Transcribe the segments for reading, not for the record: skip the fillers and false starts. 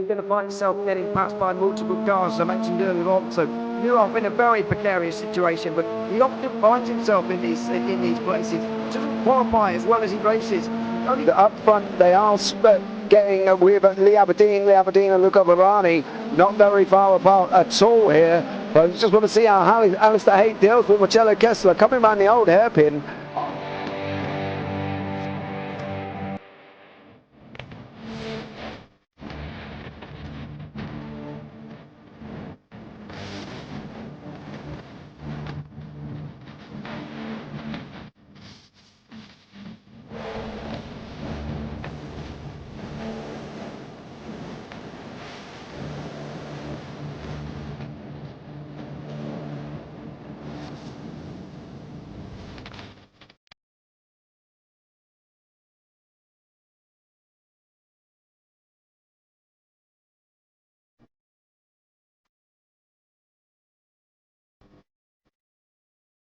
going to find yourself getting passed by multiple cars, as I mentioned earlier on. So you're off in a very precarious situation, but he often finds himself in these places. Doesn't qualify as well as he races. Only up front, they are getting with Lee Aberdeen and Luca Varani, not very far apart at all here. But I just want to see how Alistair Haight deals with Marcello Kessler coming around the old hairpin.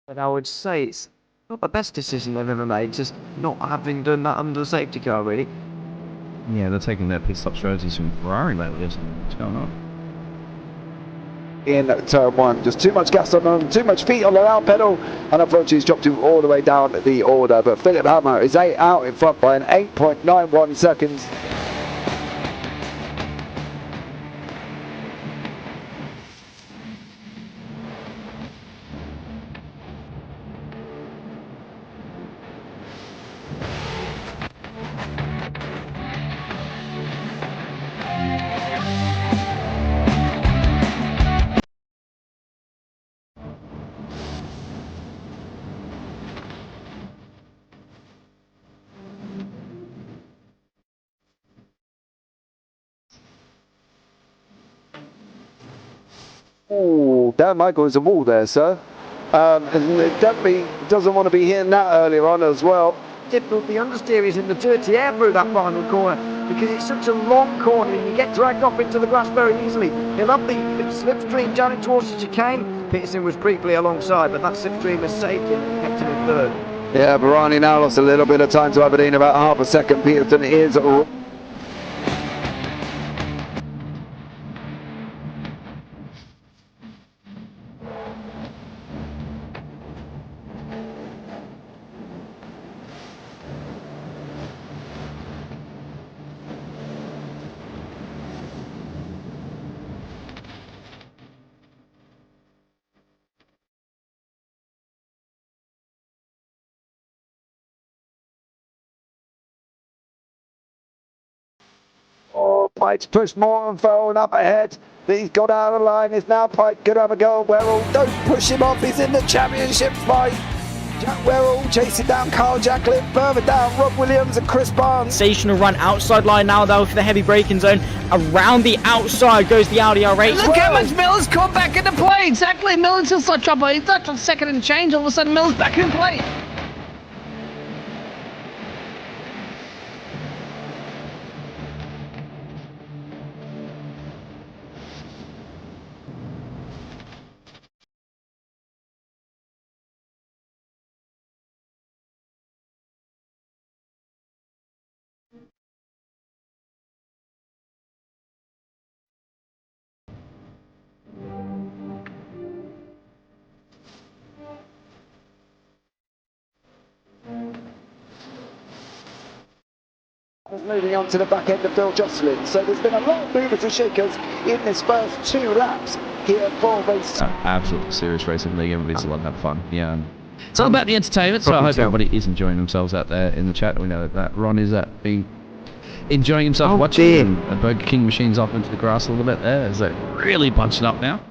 But I would say it's not the best decision they've ever made, just not having done that under the safety car, really. Yeah, they're taking their pit stop strategies from Ferrari lately, isn't it? What's going on? In turn one, just too much gas on them, too much feet on the out pedal, and unfortunately he's dropped him all the way down the order. But Philip Hammer is out in front by an 8.91 seconds. Oh, Dan Michael is a wall there, sir. And it definitely doesn't want to be hitting that earlier on as well. Difficult, the understeer is in the dirty air through that final corner because it's such a long corner and you get dragged off into the grass very easily. He'll have the slipstream down it towards the chicane. Peterson was briefly alongside, but that slipstream has saved him and kept him in third. Yeah, Barani now lost a little bit of time to Aberdeen, about half a second. Peterson is Pike's pushed more and forward up ahead. He's got out of line. Is now Pike going to have a go? Werrell, don't push him off. He's in the championship fight. Jack Werrell chasing down Carl Jacklin. Further down, Rob Williams and Chris Barnes. Sensational run outside line now though for the heavy braking zone. Around the outside goes the Audi R8. Look how much Miller's caught back into play. Exactly. Miller's still such trouble. He's like a second and change. All of a sudden, Miller's back in play. Moving on to the back end of Bill Jocelyn. So there's been a lot of movers and shakers in this first 2 laps here for race. Absolutely serious racing league. Everybody's a lot of fun. Yeah. And It's all about the entertainment, so I hope everybody is enjoying themselves out there in the chat. We know that Ron is enjoying himself watching Burger King machines off into the grass a little bit there. Is that really bunching up now?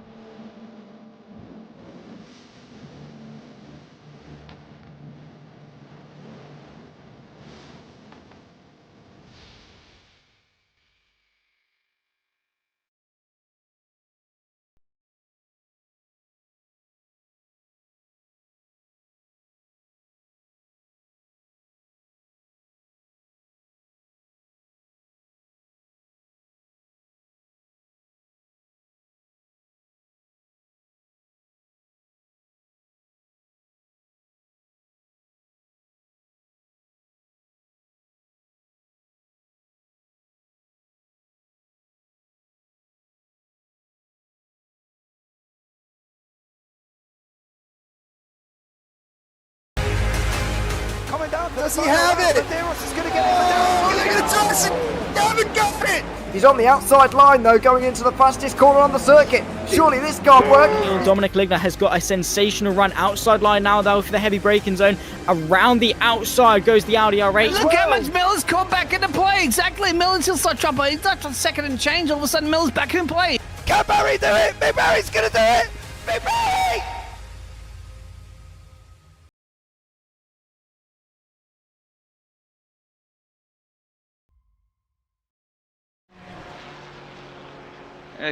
Does he have it? Medeiros is going to get it. He's on the outside line though, going into the fastest corner on the circuit. Surely this can't work. Dominic Ligner has got a sensational run outside line now though for the heavy braking zone. Around the outside goes the Audi R8. Look how much Miller's come back into play. Exactly, Miller's still such chopper. He's not on second and change. All of a sudden, Miller's back in play. Can Barry do it? Big Barry's going to do it. Big Barry!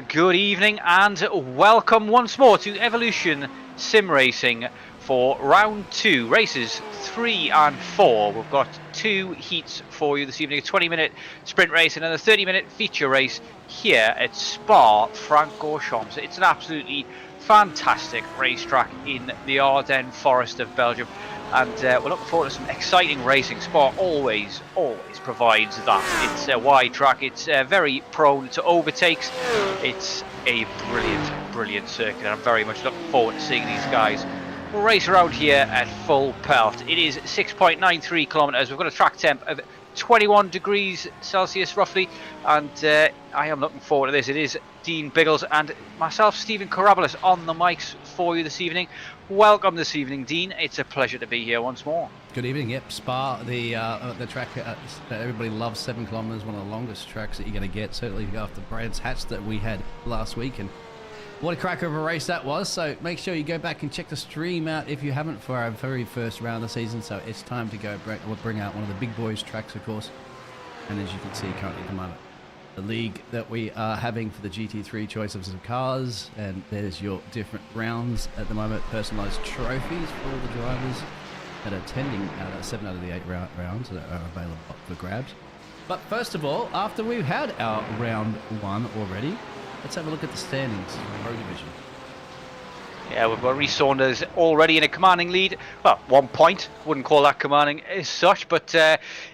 Good evening and welcome once more to Evolution Sim Racing for round 2, races 3 and 4. We've got 2 heats for you this evening, a 20-minute sprint race and then a 30-minute feature race here at Spa Francorchamps. It's an absolutely fantastic racetrack in the Ardennes Forest of Belgium, and we're looking forward to some exciting racing. Spa always provides that. It's a wide track, it's very prone to overtakes. It's a brilliant circuit, and I'm very much looking forward to seeing these guys race around here at full pelt. It is 6.93 kilometers. We've got a track temp of 21 degrees Celsius roughly, and I am looking forward to this. It is Dean Biggles and myself, Stephen Karabelas, on the mics for you this evening. Welcome this evening, Dean. It's a pleasure to be here once more. Good evening. Yep, Spa, the track that everybody loves, 7 kilometers, one of the longest tracks that you're going to get, certainly after Brands Hatch that we had last week. And what a cracker of a race that was. So make sure you go back and check the stream out if you haven't for our very first round of the season. So it's time to go bring out one of the big boys tracks, of course. And as you can see currently at the moment, the league that we are having for the GT3 choices of cars, and there's your different rounds at the moment, personalised trophies for all the drivers that are attending 7 out of the 8 rounds that are available for grabs. But first of all, after we've had our round 1 already, let's have a look at the standings for the Pro Division. Yeah, we've got Rhys Saunders already in a commanding lead. Well, 1 point. Wouldn't call that commanding as such, but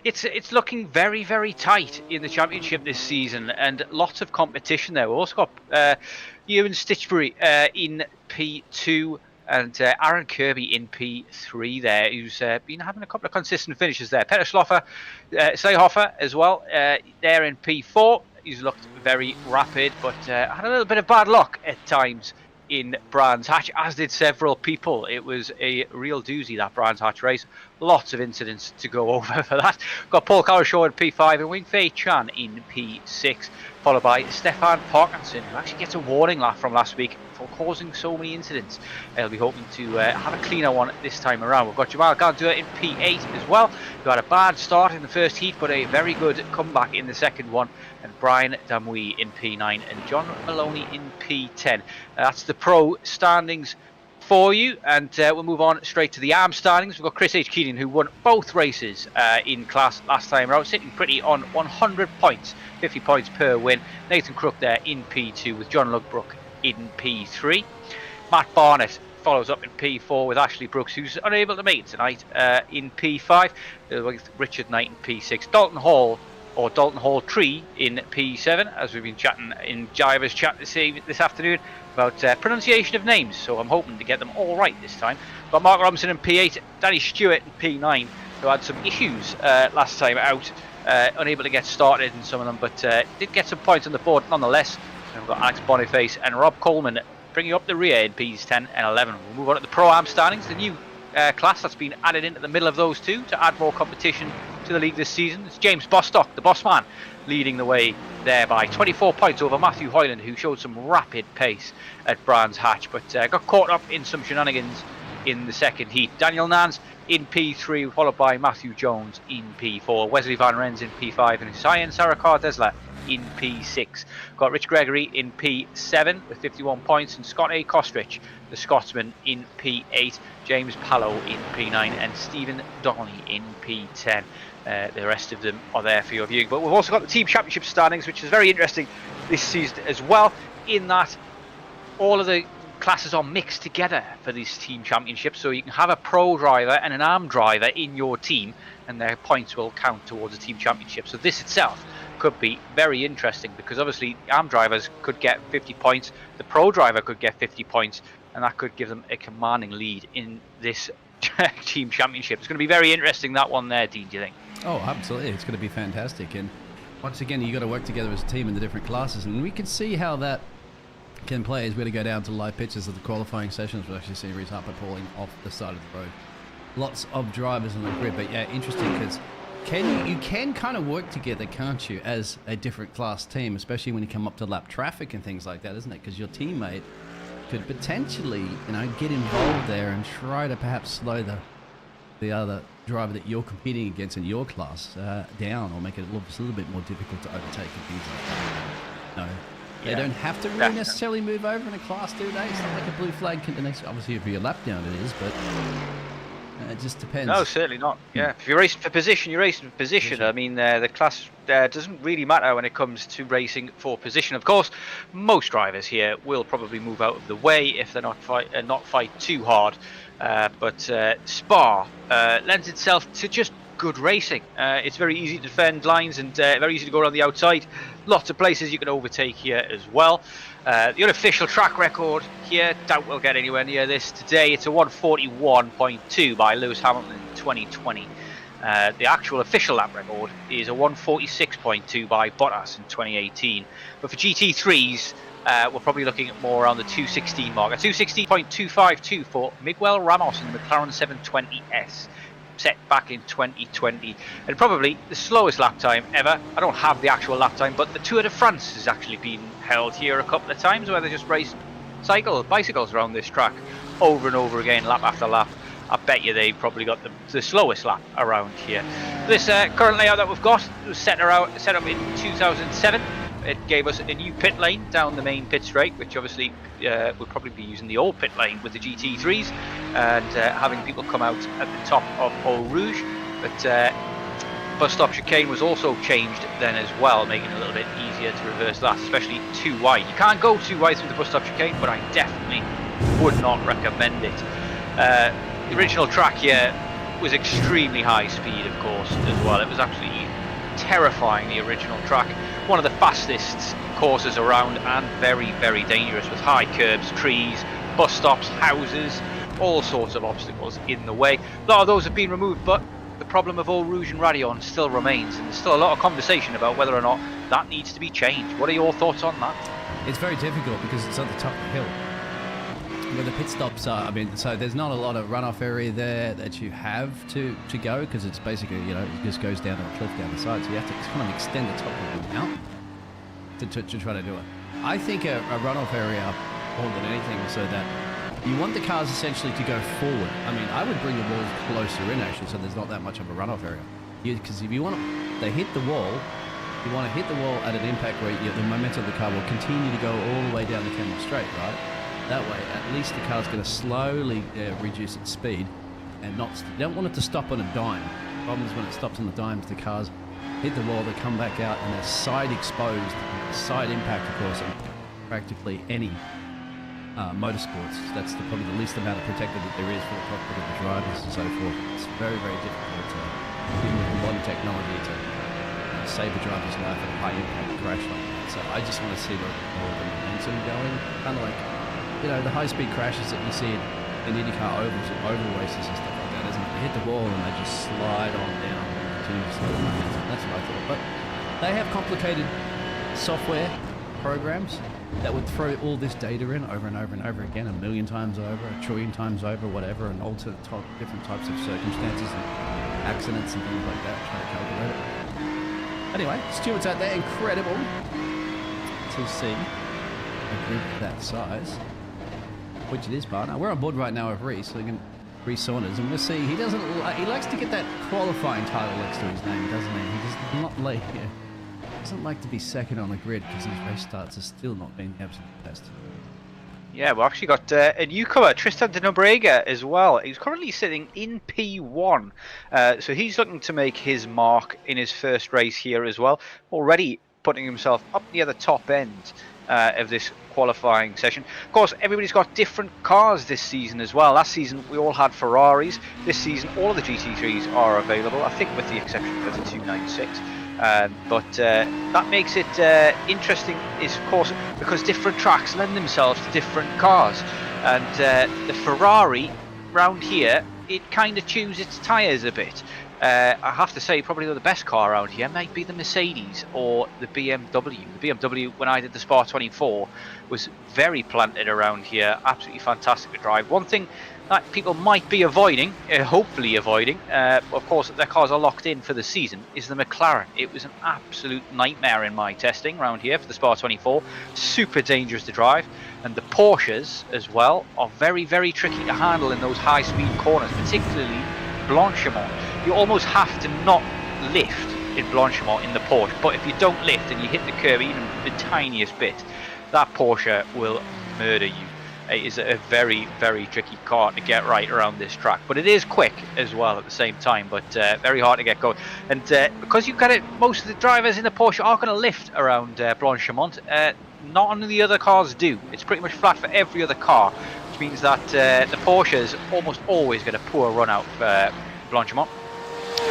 it's looking very tight in the championship this season, and lots of competition there. We've also got Ewan Stitchbury in P2 and Aaron Kirby in P3 there, who's been having a couple of consistent finishes there. Peter Seehofer as well, there in P4. He's looked very rapid, but had a little bit of bad luck at times in Brands Hatch, as did several people. It was a real doozy, that Brands Hatch race. Lots of incidents to go over for that. Got Paul Carashaw in P5 and Wing Fei Chan in P6, followed by Stefan Parkinson, who actually gets a warning from last week for causing so many incidents. They'll be hoping to have a cleaner one this time around. We've got Jamal Gandua in P8 as well, who had a bad start in the first heat, but a very good comeback in the second one. And Brian Damui in P9 and John Maloney in P10. That's the pro standings for you, and we'll move on straight to the arm standings. We've got Chris H. Keenan, who won both races in class last time around, sitting pretty on 100 points, 50 points per win. Nathan Crook there in P2 with John Lugbrook in P3. Matt Barnett follows up in P4 with Ashley Brooks, who's unable to make it tonight, in P5, with Richard Knight in P6. Dalton Hall Tree in P7, as we've been chatting in Jiver's chat this afternoon about pronunciation of names, so I'm hoping to get them all right this time. Got Mark Robinson in P8, Danny Stewart in P9, who had some issues last time out, unable to get started in some of them, but did get some points on the board nonetheless. And we've got Alex Boniface and Rob Coleman bringing up the rear in Ps 10 and 11. We'll move on to the Pro-Am standings, the new class that's been added into the middle of those two to add more competition to the league this season. It's James Bostock, the boss man, leading the way there by 24 points over Matthew Hoyland, who showed some rapid pace at Brands Hatch, but got caught up in some shenanigans in the second heat. Daniel Nans in P3, followed by Matthew Jones in P4. Wesley Van Rens in P5 and Hussein Sarakar Desla in P6. Got Rich Gregory in P7 with 51 points, and Scott A. Kostrich, the Scotsman, in P8. James Pallow in P9 and Stephen Donnelly in P10. The rest of them are there for your viewing. But we've also got the Team Championship standings, which is very interesting this season as well, in that all of the classes are mixed together for this Team Championship, so you can have a pro driver and an arm driver in your team, and their points will count towards the Team Championship. So this itself could be very interesting, because obviously arm drivers could get 50 points, the pro driver could get 50 points, and that could give them a commanding lead in this Team Championship. It's going to be very interesting, that one there, Dean, do you think? Oh, absolutely. It's going to be fantastic. And once again, you got to work together as a team in the different classes. And we can see how that can play as we're going to go down to live pictures of the qualifying sessions. We'll actually see Reese Harper pulling off the side of the road. Lots of drivers on the grid. But yeah, interesting because you can kind of work together, can't you, as a different class team, especially when you come up to lap traffic and things like that, isn't it? Because your teammate could potentially, get involved there and try to perhaps slow the other driver that you're competing against in your class down, or make it a little bit more difficult to overtake and things like that. No, they don't have to really necessarily move over in a class, do they? It's not like a blue flag. Obviously, if you're lap down, it is, but it just depends. No, certainly not. Yeah, if you're racing for position, you're racing for position. I mean, the class doesn't really matter when it comes to racing for position. Of course, most drivers here will probably move out of the way if they're not fight too hard. But Spa lends itself to just good racing. It's very easy to defend lines and very easy to go around the outside. Lots of places you can overtake here as well. The unofficial track record here, doubt we'll get anywhere near this today. It's a 141.2 by Lewis Hamilton in 2020. The actual official lap record is a 146.2 by Bottas in 2018. But for GT3s, we're probably looking at more around the 216 mark. A 216.252 for Miguel Ramos in the McLaren 720S, set back in 2020. And probably the slowest lap time ever. I don't have the actual lap time, but the Tour de France has actually been held here a couple of times where they just raced bicycles around this track over and over again, lap after lap. I bet you they've probably got the slowest lap around here. This current layout that we've got was set up in 2007. It gave us a new pit lane down the main pit straight, which obviously we'll probably be using the old pit lane with the GT3s and having people come out at the top of Eau Rouge. But bus stop chicane was also changed then as well, making it a little bit easier to reverse that, especially too wide. You can't go too wide through the bus stop chicane, but I definitely would not recommend it. The original track here was extremely high speed, of course, as well. It was absolutely terrifying, the original track. One of the fastest courses around and very, very dangerous with high curbs, trees, bus stops, houses, all sorts of obstacles in the way. A lot of those have been removed, but the problem of Eau Rouge and Raidillon still remains, and there's still a lot of conversation about whether or not that needs to be changed. What are your thoughts on that? It's very difficult because it's at the top of the hill where the pit stops are. So there's not a lot of runoff area there that you have to go, because it's basically, it just goes down to a cliff down the side. So you have to kind of extend the top of the mountain to try to do it. I think a runoff area more than anything, so that you want the cars essentially to go forward. I would bring the walls closer in actually, so there's not that much of a runoff area. Because if you want to hit the wall, you want to hit the wall at an impact where the momentum of the car will continue to go all the way down the Camel Straight, right? That way, at least the car's going to slowly reduce its speed, and you don't want it to stop on a dime. The problem is when it stops on the dimes, the cars hit the wall, they come back out, and they're side exposed, side impact, of course, on practically any motorsports. That's probably the least amount of protector that there is for the cockpit of the drivers and so forth. It's very, very difficult, even with modern technology, to save a driver's life at a high impact crash like that. So I just want to see more of the momentum going, kind of like the high-speed crashes that you see in IndyCar ovals and oval races and stuff like that, isn't it? They hit the wall and they just slide on down and continue to slow momentum. That's what I thought. But they have complicated software programs that would throw all this data in over and over and over again, 1 million times over, 1 trillion times over, whatever, and alter different types of circumstances and accidents and things like that, try to calculate it. Anyway, Stuart's out there, incredible to see a group that size. Which it is, partner. We're on board right now with Reese, Reese Saunders, and we'll see. He likes to get that qualifying title next to his name, doesn't he? He doesn't like to be second on the grid, because his race starts are still not being the absolute best. Yeah, we've actually got a newcomer, Tristan de Nobrega, as well. He's currently sitting in P1, so he's looking to make his mark in his first race here as well. Already putting himself up near the top end of this qualifying session. Of course, everybody's got different cars this season as well. Last season we all had Ferraris. This season all of the GT3s are available, I think with the exception of the 296. But that makes it interesting, is of course because different tracks lend themselves to different cars, and the Ferrari round here it kind of chews its tyres a bit. I have to say, probably the best car around here might be the Mercedes or the BMW. The BMW, when I did the Spa 24, was very planted around here. Absolutely fantastic to drive. One thing that people might be avoiding, hopefully avoiding, of course their cars are locked in for the season, is the McLaren. It was an absolute nightmare in my testing around here for the Spa 24. Super dangerous to drive. And the Porsches as well are very, very tricky to handle in those high-speed corners, particularly Blanchimont. You almost have to not lift in Blanchimont in the Porsche, but if you don't lift and you hit the curb even the tiniest bit, that Porsche will murder you. It is a very, very tricky car to get right around this track, but it is quick as well at the same time, but very hard to get going. And because you've got it, most of the drivers in the Porsche are going to lift around Blanchimont. Not on the other cars do. It's pretty much flat for every other car, which means that the Porsches almost always get a poor run out for Blanchimont,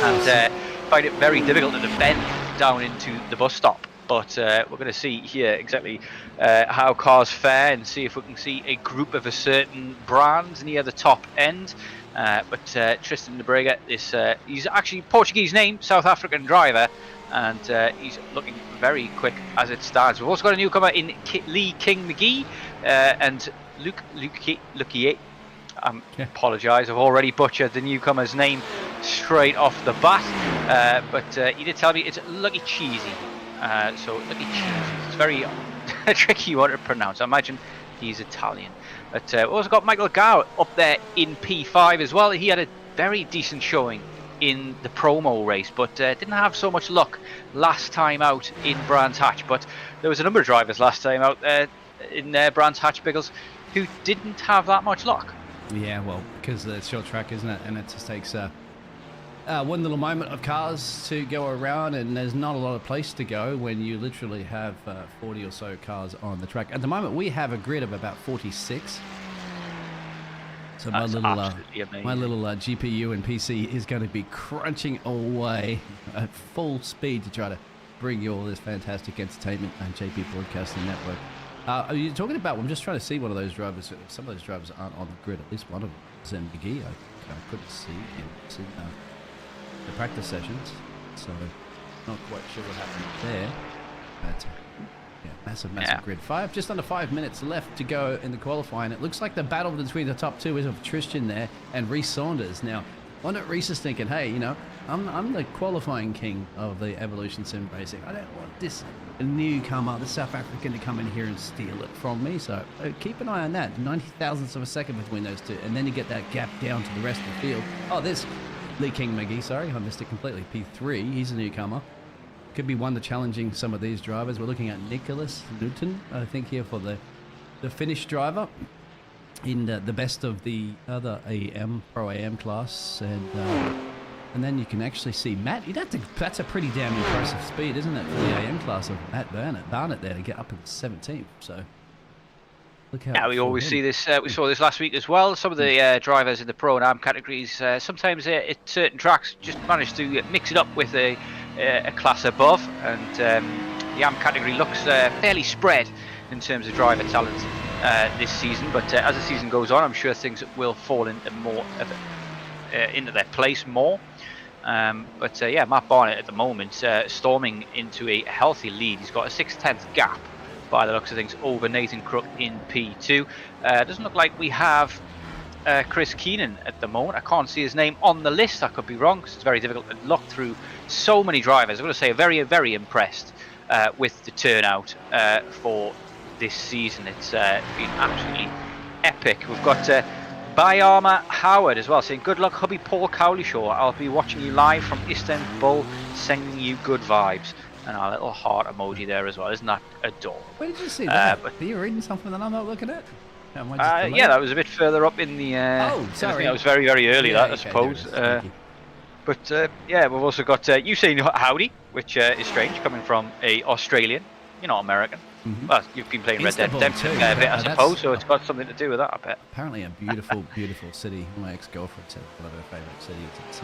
and find it very difficult to bend down into the bus stop. But we're going to see here exactly how cars fare and see if we can see a group of a certain brand near the top end. But Tristan de Brega, he's actually Portuguese name, South African driver, and he's looking very quick as it stands. We've also got a newcomer in Lee King McGee and Luke apologise, I've already butchered the newcomer's name straight off the bat, but he did tell me it's Lucky Cheesy. So Lucky Cheesy, it's very tricky one to pronounce. I imagine he's Italian. But we've also got Michael Gow up there in P5 as well. He had a very decent showing in the promo race, but didn't have so much luck last time out in Brands Hatch. But there was a number of drivers last time out in Brands Hatch, Biggles, who didn't have that much luck. Yeah, well, because it's short track, isn't it? And it just takes one little moment of cars to go around, and there's not a lot of place to go when you literally have 40 or so cars on the track. At the moment, we have a grid of about 46. So my little GPU and PC is going to be crunching away at full speed to try to bring you all this fantastic entertainment on JP Broadcasting Network. Are you talking about? I'm just trying to see one of those drivers. Some of those drivers aren't on the grid. At least one of them is in McGee. I couldn't see him. It's in the practice sessions, so not quite sure what happened there. But massive grid. Just under 5 minutes left to go in the qualifying. It looks like the battle between the top two is of Tristan there and Rhys Saunders. Now, I wonder if Rhys is thinking, hey, you know, I'm the qualifying king of the Evolution Sim Racing. I don't want this newcomer, the South African, to come in here and steal it from me. So keep an eye on that. 90 thousandths of a second between those two, and then you get that gap down to the rest of the field. Oh, there's Lee King McGee. Sorry, I missed it completely. P3. He's a newcomer. Could be one to challenging some of these drivers. We're looking at Nicholas Newton, I think, here for the Finnish driver in the best of the other Pro AM class, and then you can actually see Matt. That's a pretty damn impressive speed, isn't it, for the AM class of Matt Barnett there to get up in 17th. So look how. Yeah, we always see this. We saw this last week as well. Some of the drivers in the Pro and AM categories sometimes at certain tracks just manage to mix it up with a class above, and the AM category looks fairly spread in terms of driver talent this season. But as the season goes on, I'm sure things will fall into more into their place more. But Matt Barnett at the moment storming into a healthy lead. He's got a 6/10 gap by the looks of things over Nathan Crook in P2. Doesn't look like we have Chris Keenan at the moment. I can't see his name on the list. I could be wrong because it's very difficult to look through so many drivers. I'm going to say very, very impressed with the turnout for this season. It's been absolutely epic. We've got Bayama Howard as well saying, good luck hubby Paul Cowlishaw, I'll be watching you live from Istanbul, sending you good vibes. And our little heart emoji there as well. Isn't that adorable? Where did you see that? Are you reading something that I'm not looking at? Yeah, that was a bit further up in the oh, sorry, that was very, very early, I suppose. But we've also got you saying howdy, which is strange coming from a Australian. You're not American. Mm-hmm. Well, you've been playing Red Dead Redemption a bit, I suppose, so it's got something to do with that, I bet. Apparently a beautiful, beautiful city. My ex-girlfriend said one of her favourite cities. It's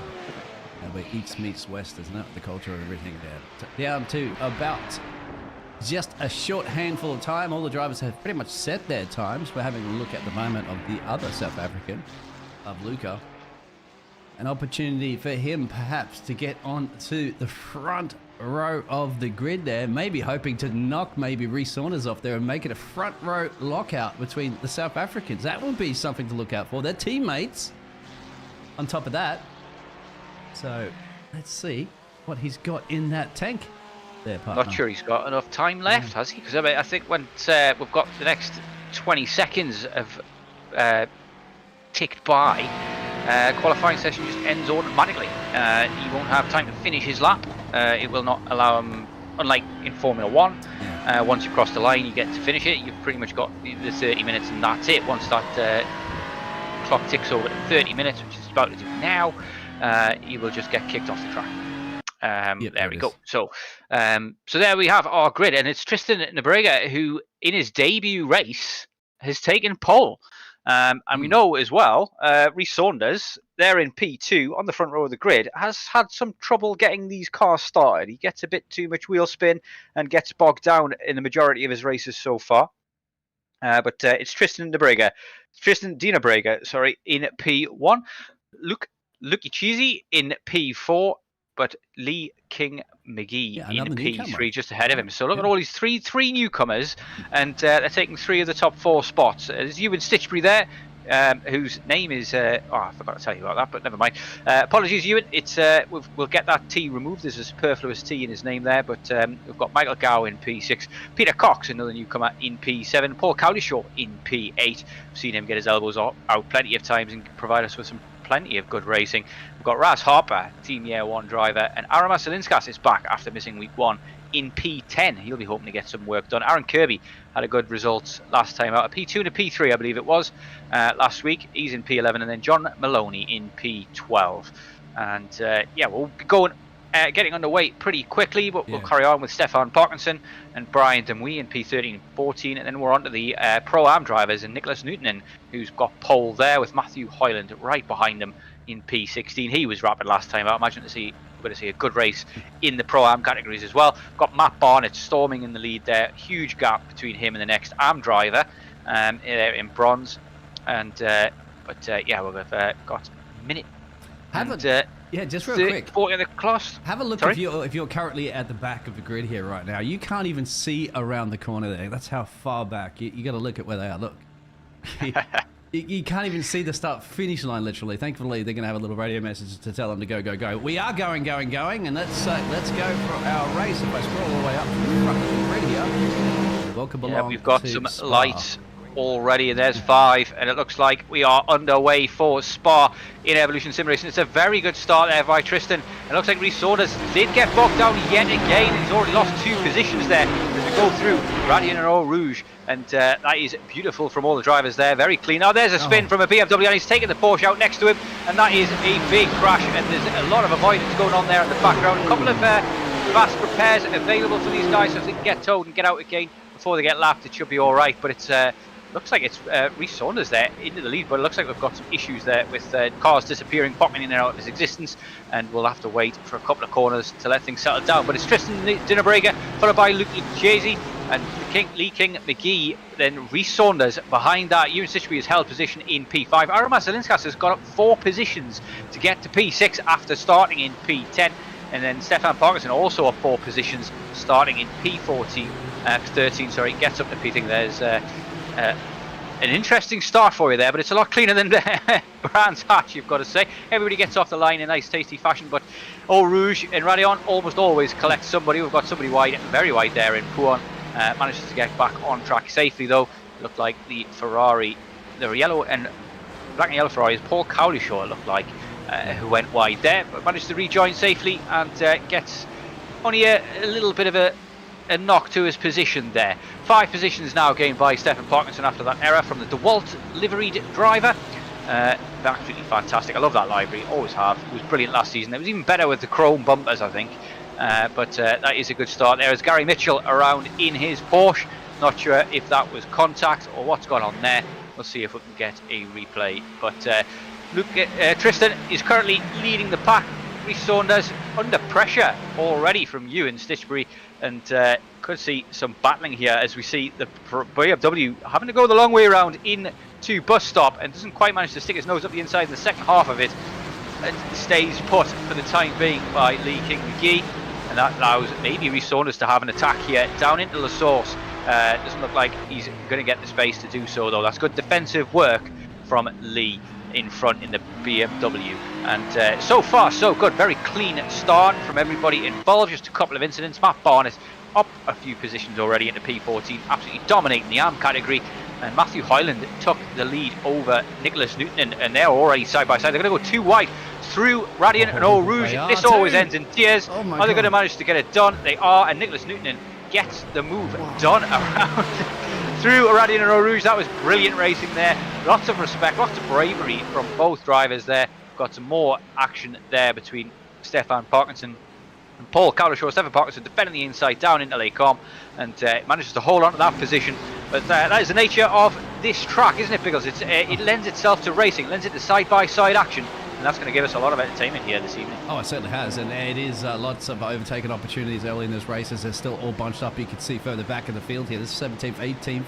where east meets west, isn't it? The culture of everything there. Down to about just a short handful of time. All the drivers have pretty much set their times. We're having a look at the moment of the other South African, of Luca. an opportunity for him perhaps to get on to the front row of the grid there, maybe hoping to knock maybe Rhys Saunders off there and make it a front row lockout between the South Africans. That would be something to look out for. They're teammates on top of that. So let's see what he's got in that tank there, partner. Not sure he's got enough time left, has he? Because I think once we've got the next 20 seconds of ticked by, qualifying session just ends automatically. He won't have time to finish his lap. It will not allow him, unlike in Formula 1, once you cross the line you get to finish it. You've pretty much got the 30 minutes and that's it. Once that clock ticks over to 30 minutes, which is about to do now, you will just get kicked off the track. There we go. So there we have our grid, and it's Tristan Nebrega who, in his debut race, has taken pole. And we know as well, Rhys Saunders, there in P2 on the front row of the grid, has had some trouble getting these cars started. He gets a bit too much wheel spin and gets bogged down in the majority of his races so far. But it's Tristan De Nebrega, in P1. Lucky Cheesy in P4, but Lee King McGee in P3 just ahead of him. So look at all these three newcomers, and they're taking 3 of the top 4 spots. There's Ewan Stitchbury there, whose name is I forgot to tell you about that, but never mind. Apologies, Ewan. It's we'll get that T removed. There's a superfluous T in his name there, but we've got Michael Gow in P6, Peter Cox, another newcomer, in P7, Paul Cowlishaw in P8. We've seen him get his elbows out plenty of times and provide us with some plenty of good racing. We've got Raz Harper, Team Year 1 driver, and Aramas Salinskas is back after missing week 1 in P10. He'll be hoping to get some work done. Aaron Kirby had a good result last time out, a P2 and a P3 I believe it was last week. He's in P11, and then John Maloney in P12. And we'll be going getting underway pretty quickly, but we'll carry on with Stefan Parkinson and Brian Demuy in P13 and 14, and then we're on to the Pro-Am drivers, and Nicholas Newtonen, who's got pole there with Matthew Hoyland right behind him in P16. He was rapid last time out. I imagine we're going to see a good race in the Pro-Am categories as well. Got Matt Barnett storming in the lead there. Huge gap between him and the next Am driver in bronze. And we've got a minute. Just real quick. 40 of the class. Have a look if you're currently at the back of the grid here right now. You can't even see around the corner there. That's how far back. You got to look at where they are. Look. You can't even see the start-finish line, literally. Thankfully, they're going to have a little radio message to tell them to go, go, go. We are going, and let's go for our race. If I scroll all the way up to the front of the grid here, welcome along. We've got some lights already, and there's 5, and it looks like we are underway for Spa in Evolution Sim Racing. It's a very good start there by Tristan. It looks like Rhys Saunders did get bogged down yet again. He's already lost 2 positions there as we go through Radion and Eau Rouge, and that is beautiful from all the drivers there. Very clean. Now there's a spin from a BMW, and he's taking the Porsche out next to him, and that is a big crash, and there's a lot of avoidance going on there in the background. A couple of fast repairs available for these guys, so if they can get towed and get out again before they get lapped, it should be all right. But it's looks like it's Rhys Saunders there into the lead, but it looks like we've got some issues there with cars disappearing, popping in and out of his existence, and we'll have to wait for a couple of corners to let things settle down. But it's Tristan De Nebrega, followed by Luke Chasey and Lee King McGee, then Rhys Saunders behind that. Ewan Stitchbury has held position in P5. Aramas Salinskas has got up 4 positions to get to P6 after starting in P10. And then Stefan Parkinson also up 4 positions starting in P13, gets up to P. There's an interesting start for you there, but it's a lot cleaner than Brands Hatch, you've got to say. Everybody gets off the line in nice, tasty fashion, but Eau Rouge and Radion almost always collect somebody. We've got somebody wide, very wide there in Pouan. Manages to get back on track safely, though. It looked like the Ferrari, the yellow and black and yellow Ferrari is Paul Cowlishaw, it looked like, who went wide there, but managed to rejoin safely and gets only a little bit of a knock to his position there. 5 positions now gained by Stefan Parkinson after that error from the DeWalt liveried driver. Absolutely fantastic. I love that livery, always have. It was brilliant last season. It was even better with the chrome bumpers, I think. But that is a good start there. As Gary Mitchell around in his Porsche. Not sure if that was contact or what's gone on there. We'll see if we can get a replay. But Tristan is currently leading the pack. Rhys Saunders under pressure already from Ewan Stitchbury, and could see some battling here as we see the BMW having to go the long way around into bus stop and doesn't quite manage to stick his nose up the inside in the second half of it. stays put for the time being by Lee King McGee, and that allows maybe Rhys Saunders to have an attack here down into La Source. Doesn't look like he's going to get the space to do so, though. That's good defensive work from Lee in front in the BMW, and so far so good. Very clean start from everybody involved. Just a couple of incidents. Matt Barnett up a few positions already into P14, absolutely dominating the arm category, and Matthew Hyland took the lead over Nicholas Newton, and they're already side by side. They're going to go too wide through Radiant and Eau Rouge. This always ends in tears. Are they going to manage to get it done? They are, and Nicholas Newton gets the move done around through Radiant and Eau Rouge. That was brilliant racing there. Lots of respect, lots of bravery from both drivers there. Got some more action there between Stefan Parkinson and Paul Cowdershaw. Stefan Parkinson defending the inside down into Les Combes, and manages to hold on to that position. But that is the nature of this track, isn't it, Biggles? It lends itself to racing, lends it to side-by-side action, and that's going to give us a lot of entertainment here this evening. Oh, it certainly has, and it is lots of overtaken opportunities early in those races. They're still all bunched up. You can see further back in the field here. This is 17th, 18th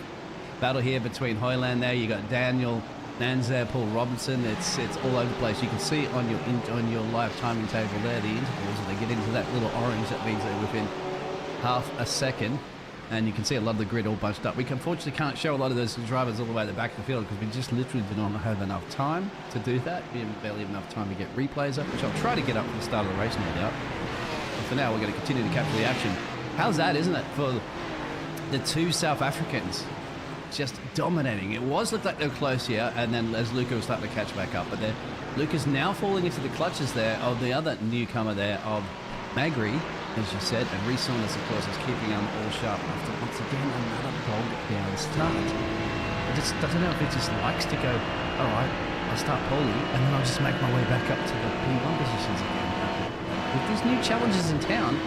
battle here between Hoyland there. You got Daniel Nanzer, Paul Robinson. It's all over the place. You can see on your live timing table there the intervals. As they get into that little orange, that means they're within half a second. And you can see a lot of the grid all bunched up. We unfortunately can't show a lot of those drivers all the way at the back of the field because we just literally do not have enough time to do that. We have barely enough time to get replays up, which I'll try to get up for the start of the race, no doubt. But for now, we're going to continue to capture the action. How's that, isn't it, for the two South Africans just dominating? It looked like they were close here, and then as Luca was starting to catch back up, but Luca's now falling into the clutches there of the other newcomer there of Magri, as you said, and Rhys Saunders, of course, is keeping them all sharp after once again another bog down start. I don't know if he just likes to go, all right, I'll start poling, and then I'll just make my way back up to the P1 positions again. With these new challenges in town,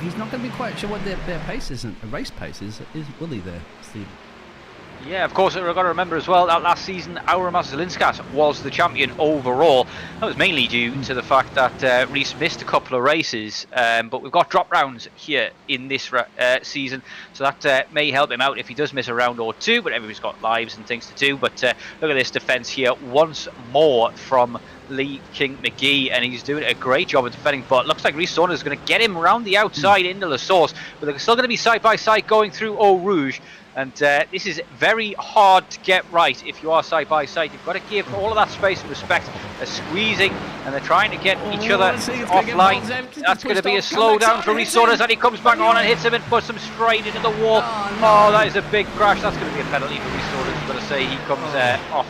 he's not going to be quite sure what their pace is, race pace is will he there, Steve? Yeah, of course, we've got to remember as well that last season Aura Zelinskas was the champion overall. That was mainly due to the fact that Rhys missed a couple of races, but we've got drop rounds here in this season, so that may help him out if he does miss a round or two, but everybody's got lives and things to do. But look at this defence here once more from Lee King McGee, and he's doing a great job of defending, but looks like Rhys Saunders is going to get him around the outside into La Source, but they're still going to be side by side going through Eau Rouge. And this is very hard to get right if you are side by side. You've got to give all of that space and respect. They're squeezing and they're trying to get each other offline. That's going to be a slowdown for Rhys Saunders, and he comes back on and hits him and puts him straight into the wall. Oh, that is a big crash. That's going to be a penalty for Rhys Saunders. I've got to say, he comes off.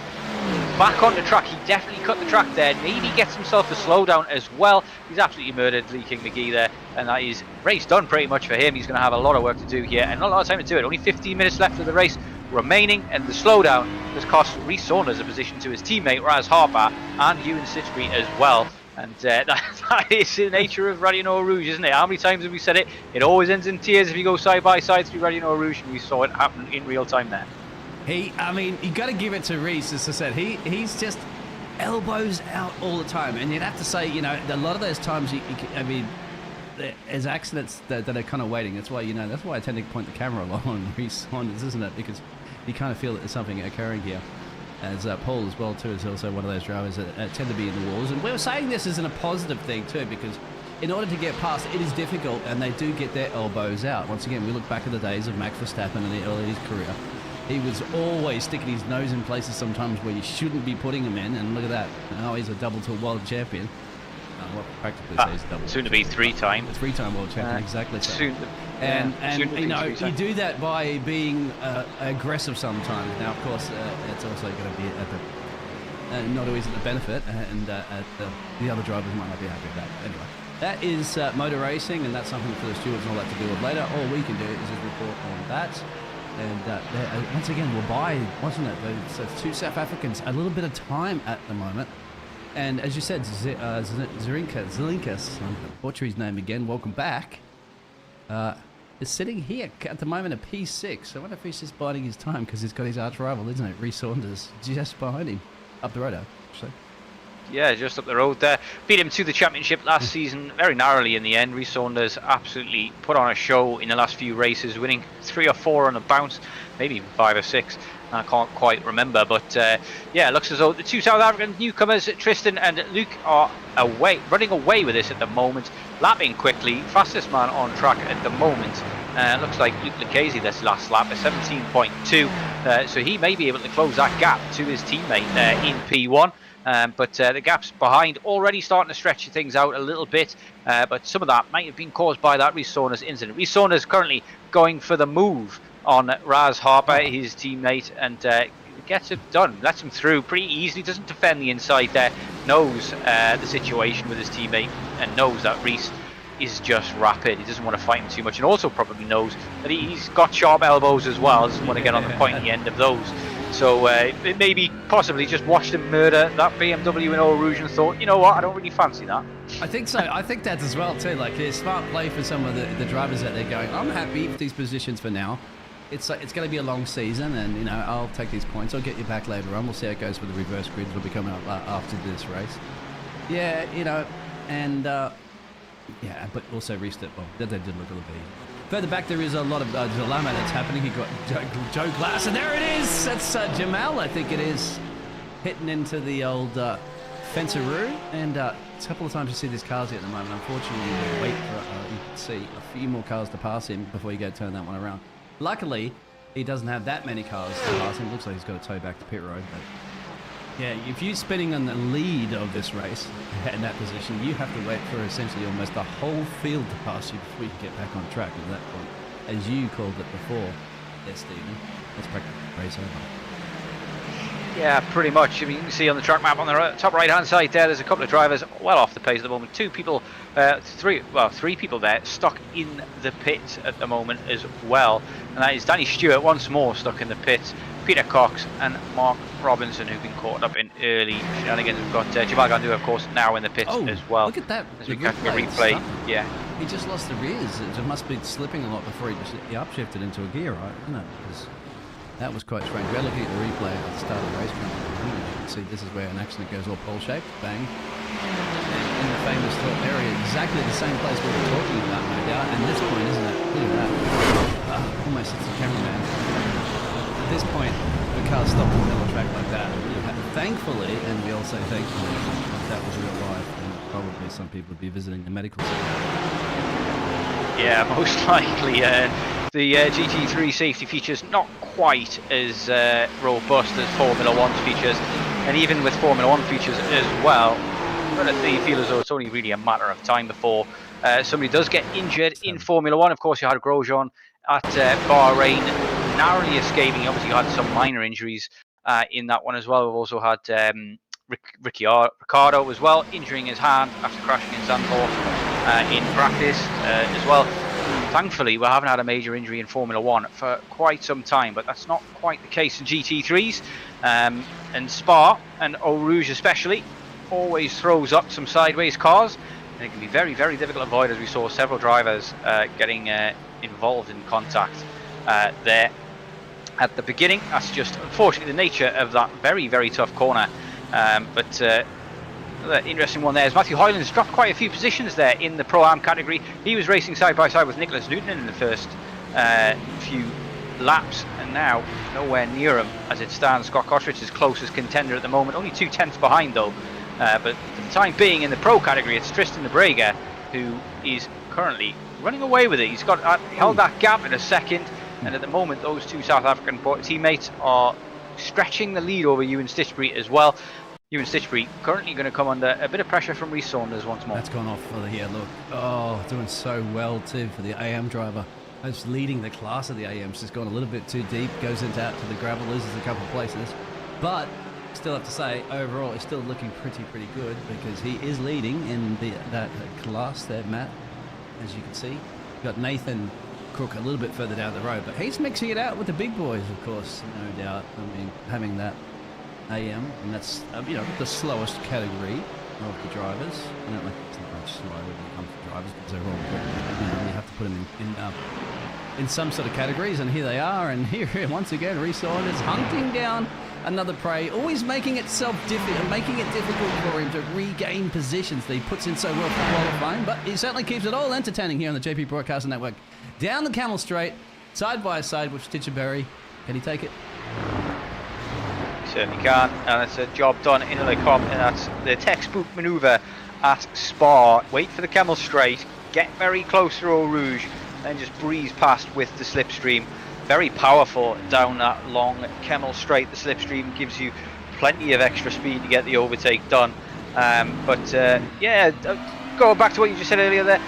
Back on the track, he definitely cut the track there. Maybe gets himself a slowdown as well. He's absolutely murdered Lee King McGee there, and that is race done pretty much for him. He's going to have a lot of work to do here, and not a lot of time to do it. Only 15 minutes left of the race remaining, and the slowdown has cost Rhys Saunders a position to his teammate Raz Harper and Ewan Sitchbury as well. And that is the nature of Radiant Eau Rouge, isn't it? How many times have we said it? It always ends in tears if you go side by side through Radiant Eau Rouge, and we saw it happen in real time there. I mean, you got to give it to Rhys, as I said. He's just elbows out all the time, and you'd have to say, you know, a lot of those times, there's accidents that are kind of waiting. That's why I tend to point the camera a lot on Rhys Saunders, isn't it? Because you kind of feel that there's something occurring here. As Paul as well too is also one of those drivers that tend to be in the walls, and we're saying this as a positive thing too, because in order to get past, it is difficult, and they do get their elbows out. Once again, we look back at the days of Max Verstappen in the early of his career. He was always sticking his nose in places sometimes where you shouldn't be putting him in, and look at that. Now he's a double-time world champion. Well, practically says double. Soon to be three-time world champion, exactly. So. Soon. You do that by being aggressive sometimes. Now, of course, it's also going to be not always at the benefit, and the other drivers might not be happy with that. Anyway, that is motor racing, and that's something for the stewards and all that to do with later. All we can do is just report on that. And once again, we'll buy, wasn't it? So two South Africans, a little bit of time at the moment. And as you said, Zelinkas, I'm butcher his name again, welcome back, is sitting here at the moment at P6. So I wonder if he's just biding his time because he's got his arch rival, isn't it? Rhys Saunders just behind him, up the road, actually. Yeah, just up the road there. Beat him to the championship last season, very narrowly in the end. Rhys Saunders absolutely put on a show in the last few races, winning 3 or 4 on a bounce, maybe even 5 or 6. I can't quite remember, but yeah, it looks as though the two South African newcomers, Tristan and Luke, are running away with this at the moment, lapping quickly, fastest man on track at the moment. Looks like Luke Lucchese this last lap, a 17.2, so he may be able to close that gap to his teammate in P1. But the gap's behind, already starting to stretch things out a little bit, but some of that might have been caused by that Rhys Saunders incident. Rhys Saunders currently going for the move on Raz Harper, his teammate, and gets it done, lets him through pretty easily, doesn't defend the inside there, knows the situation with his teammate, and knows that Rhys is just rapid. He doesn't want to fight him too much, and also probably knows that he's got sharp elbows as well, doesn't want to get on the pointy end of those. So it maybe possibly just watched him murder that BMW in Eau Rouge and thought, you know what, I don't really fancy that. I think so. I think that's as well too. Like, a smart play for some of the drivers that they're going, I'm happy with these positions for now. It's going to be a long season, and you know, I'll take these points. I'll get you back later on. We'll see how it goes with the reverse grids. Will be coming up after this race. Yeah, you know, and yeah, but also restep. Well, they did look a little bit. Further back, there is a lot of drama that's happening. He got Joe Glass, and there it is. That's Jamal, I think it is, hitting into the old fenceroo. And a couple of times you see these cars here at the moment. Unfortunately, you wait for you can see a few more cars to pass him before you go turn that one around. Luckily, he doesn't have that many cars to pass him. Looks like he's got to tow back to pit road. But yeah, if you're spinning on the lead of this race in that position, you have to wait for essentially almost the whole field to pass you before you can get back on track at that point. As you called it before, yes, Stephen, let's practice the race over. Yeah, pretty much. I mean, you can see on the track map on the top right-hand side there, there's a couple of drivers well off the pace at the moment. Three people there stuck in the pit at the moment as well. And that is Danny Stewart once more stuck in the pit, Peter Cox and Mark Robinson, who've been caught up in early shenanigans. We've got Jamal Gandu, of course, now in the pit as well. Look at that. As we catch the replay. Yeah. He just lost the rears. It must be slipping a lot before he upshifted into a gear, right? Isn't it? Because that was quite strange. We're looking at the replay at the start of the race. You can see this is where an accident goes all pole-shaped. Bang. And in the famous top area, exactly the same place we were talking about, no doubt. And this point, isn't it? Look at that. Almost hits the cameraman. At this point, the car stopped in the middle of the track like that. Thankfully, and we all say thankfully, that was real life, and probably some people would be visiting the medical center. Yeah, most likely. The GT3 safety features not quite as robust as Formula 1's features, and even with Formula 1 features as well, but they feel as though it's only really a matter of time before somebody does get injured in Formula 1. Of course, you had Grosjean at Bahrain, narrowly escaping. Obviously, you had some minor injuries in that one as well. We've also had Ricciardo as well, injuring his hand after crashing in Zandvoort in practice as well. Thankfully, we haven't had a major injury in Formula 1 for quite some time, but that's not quite the case in GT3s. And Spa, and Eau Rouge especially, always throws up some sideways cars, and it can be very, very difficult to avoid, as we saw several drivers getting involved in contact there at the beginning. That's just, unfortunately, the nature of that very, very tough corner. But another interesting one there is Matthew Hoyland's dropped quite a few positions there in the Pro-Am category. He was racing side by side with Nicholas Newton in the first few laps, and now nowhere near him as it stands. Scott Kottridge is closest contender at the moment, only 2 tenths behind though. But for the time being in the Pro category, it's Tristan de Brega who is currently running away with it. He's got held that gap in a second, and at the moment those two South African teammates are stretching the lead over Ewan Stitchbury as well. Ewan Stitchbury currently going to come under a bit of pressure from Rhys Saunders once more. That's gone off for the look. Oh, doing so well too for the AM driver. That's leading the class of the AMs. Just gone a little bit too deep. Goes out to the gravel, loses a couple of places. But still have to say, overall, it's still looking pretty good, because he is leading in that class there, Matt. As you can see, you've got Nathan Crook a little bit further down the road, but he's mixing it out with the big boys, of course, no doubt. I mean, having that AM, and that's the slowest category of the drivers. I don't like it's not much slower when it comes to drivers, because they're all good. You have to put them in some sort of categories, and here they are. And here once again, Rhys Saunders hunting down another prey, always making it difficult for him to regain positions that he puts in so well for qualifying. But he certainly keeps it all entertaining here on the JP Broadcasting Network. Down the Camel Straight, side by side with Stitchbury. Can he take it? certainly can, and it's a job done in Le Comp, and that's the textbook manoeuvre at Spa. Wait for the camel straight, get very close to Eau Rouge, then just breeze past with the slipstream. Very powerful down that long camel straight. The slipstream gives you plenty of extra speed to get the overtake done. Yeah, going back to what you just said earlier there,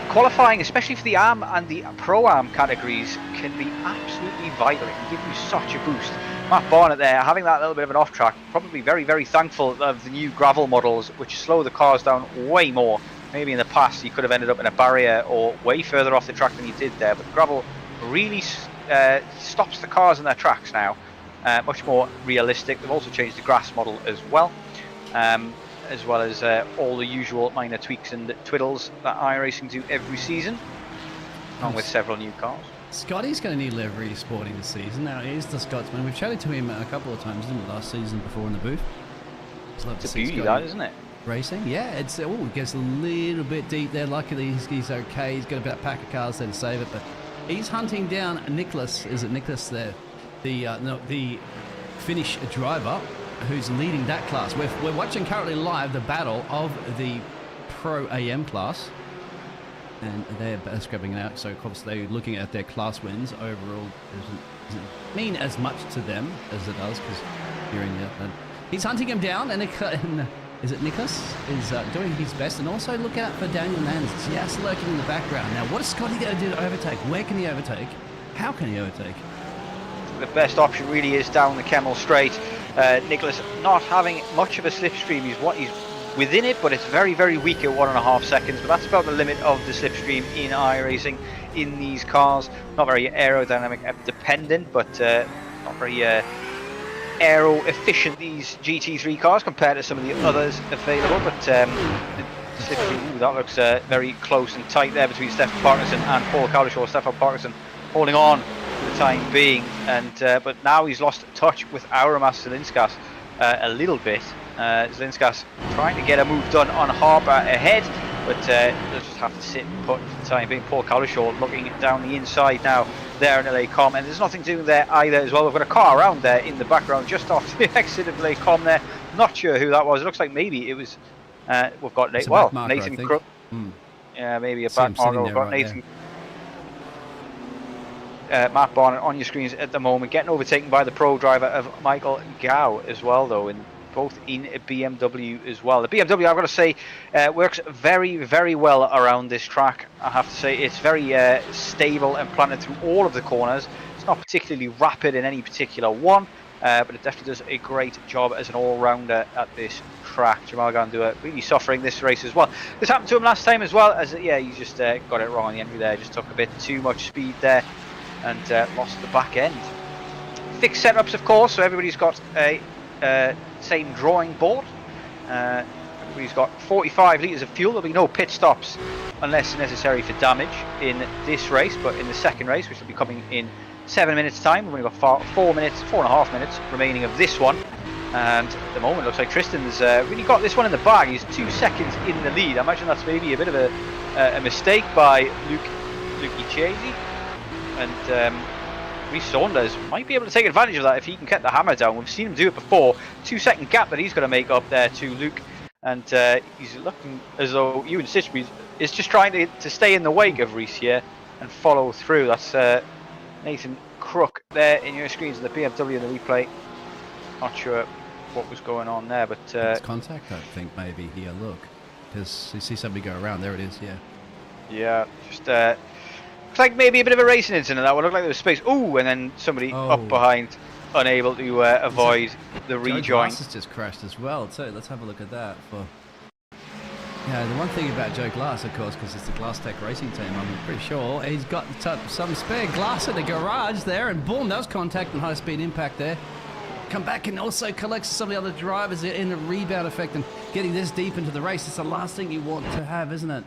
qualifying, especially for the ARM and the Pro-Am categories, can be absolutely vital. It can give you such a boost. Matt Barnett there, having that little bit of an off-track, probably very, very thankful of the new gravel models, which slow the cars down way more. Maybe in the past you could have ended up in a barrier or way further off the track than you did there, but gravel really stops the cars in their tracks now. Much more realistic. They've also changed the grass model as well as all the usual minor tweaks and twiddles that iRacing do every season, along with several new cars. Scotty's going to need livery sporting this season. Now, he is the Scotsman. We've chatted to him a couple of times, didn't we, last season before in the booth. It's a beauty, that, isn't it? Racing, yeah. It gets a little bit deep there. Luckily, he's okay. He's got about a pack of cars there to save it, but he's hunting down Nicholas. Is it Nicholas there? The Finnish driver who's leading that class. We're watching currently live the battle of the Pro AM class, and they're scrapping it out. So of course they're looking at their class wins overall. Doesn't mean as much to them as it does, because you're in the. He's hunting him down, and is it Nicholas is doing his best, and also look out for Daniel Nans just lurking in the background. Now, what is Scotty going to do to overtake? Where can he overtake? How can he overtake? The best option really is down the Kemmel straight. Nicholas not having much of a slipstream. He's within it, but it's very, very weak at 1.5 seconds. But that's about the limit of the slipstream in iRacing in these cars. Not very aerodynamic dependent, but not very aero efficient, these GT3 cars, compared to some of the others available. But the slipstream, that looks very close and tight there between Stefan Parkinson and Paul Cowlishaw. Stefan Parkinson holding on for the time being, and but now he's lost touch with Auramas Zelinskas a little bit. Zelinskas trying to get a move done on Harper ahead, but they'll just have to sit and put for the time being. Paul Cowlishaw looking down the inside now there in LA Com, and there's nothing doing there either as well. We've got a car around there in the background just off the exit of LA Com there. Not sure who that was. It looks like maybe it was we've got Nathan Crook. Yeah, maybe a back marker. We've got Nathan Matt Barnett on your screens at the moment, getting overtaken by the pro driver of Michael Gao as well, though, both in a BMW as well. The BMW, I've got to say, works very, very well around this track. I have to say, it's very stable and planted through all of the corners. It's not particularly rapid in any particular one, but it definitely does a great job as an all-rounder at this track. Jamal Gandua really suffering this race as well. This happened to him last time as well, as he just got it wrong on the entry there, just took a bit too much speed there and lost the back end. Fixed setups, of course, so everybody's got a same drawing board. Everybody's got 45 litres of fuel. There'll be no pit stops unless necessary for damage in this race, but in the second race, which will be coming in 7 minutes time, we've only got 4.5 minutes remaining of this one, and at the moment it looks like Tristan's really got this one in the bag. He's 2 seconds in the lead. I imagine that's maybe a bit of a mistake by Luke Ichezi, and Reece Saunders might be able to take advantage of that if he can get the hammer down. We've seen him do it before. 2 second gap that he's going to make up there to Luke, and he's looking as though Ewan Sitchby is just trying to stay in the wake of Reece here and follow through. That's Nathan Crook there in your screens in the BMW in the replay. Not sure what was going on there, but it's contact, I think, maybe here. Look, because you see somebody go around. There it is. Yeah, just looks like maybe a bit of a racing incident. That would look like there was space. Ooh, and then somebody up behind, unable to avoid the rejoin. Joe Glass has just crashed as well. So let's have a look at that. The one thing about Joe Glass, of course, because it's the Glass Tech Racing team, I'm pretty sure he's got some spare glass in the garage there, and boom, that was contact and high-speed impact there. Come back and also collects some of the other drivers in the rebound effect, and getting this deep into the race, it's the last thing you want to have, isn't it?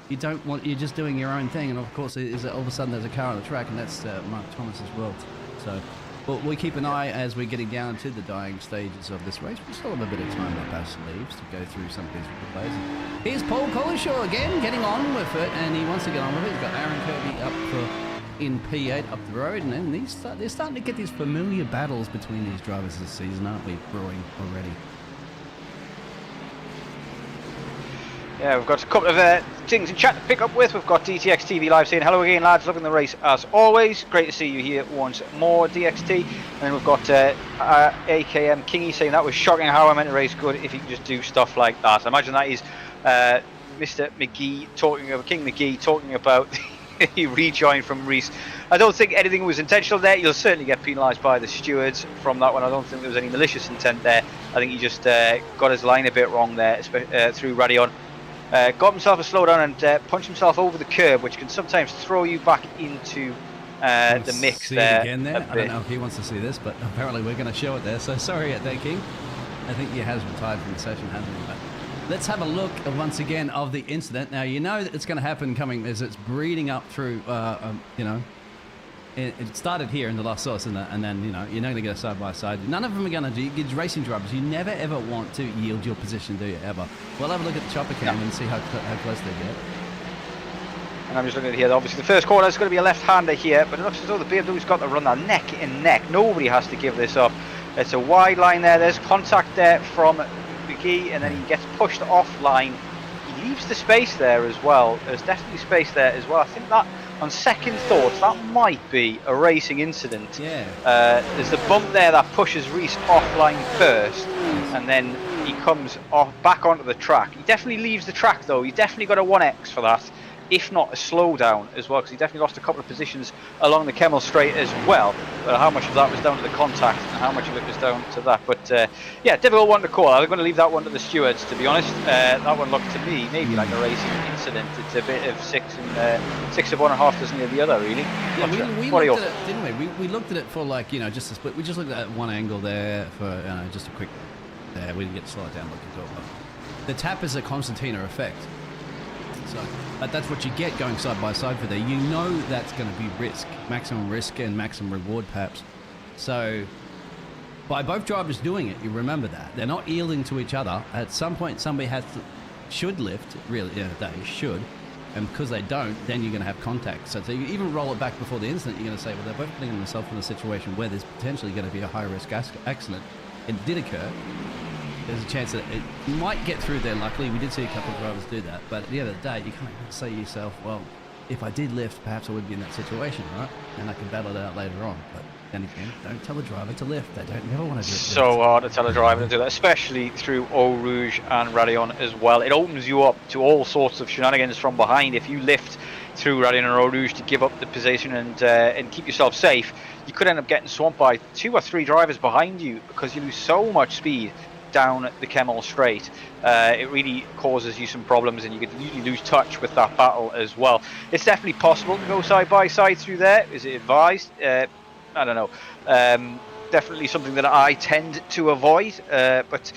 You don't want, you're just doing your own thing, and of course, all of a sudden there's a car on the track, and that's Mark Thomas as well. So, but we keep an eye as we're getting down to the dying stages of this race. We still have a bit of time up our sleeves to go through some of these replays. Here's Paul Cowlishaw again, getting on with it, and he wants to get on with it. He's got Aaron Kirby up for in P8 up the road, and then they're starting to get these familiar battles between these drivers this season, aren't we, brewing already? Yeah, we've got a couple of things in chat to pick up with. We've got DTX TV Live saying, hello again, lads, loving the race as always. Great to see you here once more, DXT. And then we've got AKM Kingy saying, that was shocking how I meant to race good if you can just do stuff like that. I imagine that is Mr. McGee talking about, King McGee talking about he rejoined from Reese. I don't think anything was intentional there. You'll certainly get penalised by the stewards from that one. I don't think there was any malicious intent there. I think he just got his line a bit wrong there through Radion. Got himself a slowdown and punched himself over the curb, which can sometimes throw you back into the mix there. Again there. I don't know if he wants to see this, but apparently we're going to show it there. So sorry at that, King. I think he has retired from the session, hasn't he? But let's have a look once again of the incident. Now, you know that it's going to happen coming as it's breeding up through, you know, it started here in the last source, and then, you know, you're not going to get a side-by-side. None of them are going to do, you're racing drivers. You never, ever want to yield your position, do you, ever? We'll have a look at the chopper cam and see how close they get. And I'm just looking at here, obviously the first corner is going to be a left-hander here, but it looks as though the BMW's got to run that neck in neck. Nobody has to give this up. It's a wide line there. There's contact there from McGee, and then he gets pushed offline. He leaves the space there as well. There's definitely space there as well. I think that, on second thoughts, that might be a racing incident. Yeah. There's the bump there that pushes Reese offline first, and then he comes back onto the track. He definitely leaves the track though. He definitely got a 1x for that, if not a slowdown as well, because he definitely lost a couple of positions along the Kemmel Straight as well. But how much of that was down to the contact and how much of it was down to that. But yeah, difficult one to call. I'm going to leave that one to the stewards, to be honest. That one looked to me maybe like a racing incident. It's a bit of six of one and half dozen of the other, really. Yeah, we looked at it, didn't we? We looked at it for, like, you know, just a split. We just looked at one angle there for just a quick. We didn't get to slow it down like you thought. But the tap is a concertina effect. So that's what you get going side by side for there. You know that's going to be maximum risk and maximum reward, perhaps. So by both drivers doing it, you remember that they're not yielding to each other. At some point, somebody should lift. Really, they should, and because they don't, then you're going to have contact. So you even roll it back before the incident, you're going to say, well, they're both putting themselves in a situation where there's potentially going to be a high risk accident. It did occur. There's a chance that it might get through there. Luckily, we did see a couple of drivers do that. But at the end of the day, you can't say to yourself, well, if I did lift, perhaps I would be in that situation, right? And I can battle it out later on. But then again, don't tell a driver to lift. They don't never want to do it. So hard to tell a driver to do that, especially through Eau Rouge and Radion as well. It opens you up to all sorts of shenanigans from behind. If you lift through Radion and Eau Rouge to give up the position and keep yourself safe, you could end up getting swamped by 2 or 3 drivers behind you because you lose so much speed down the Kemmel Straight. It really causes you some problems, and you could usually lose touch with that battle as well. It's definitely possible to go side by side through there. Is it advised? I don't know. Definitely something that I tend to avoid. But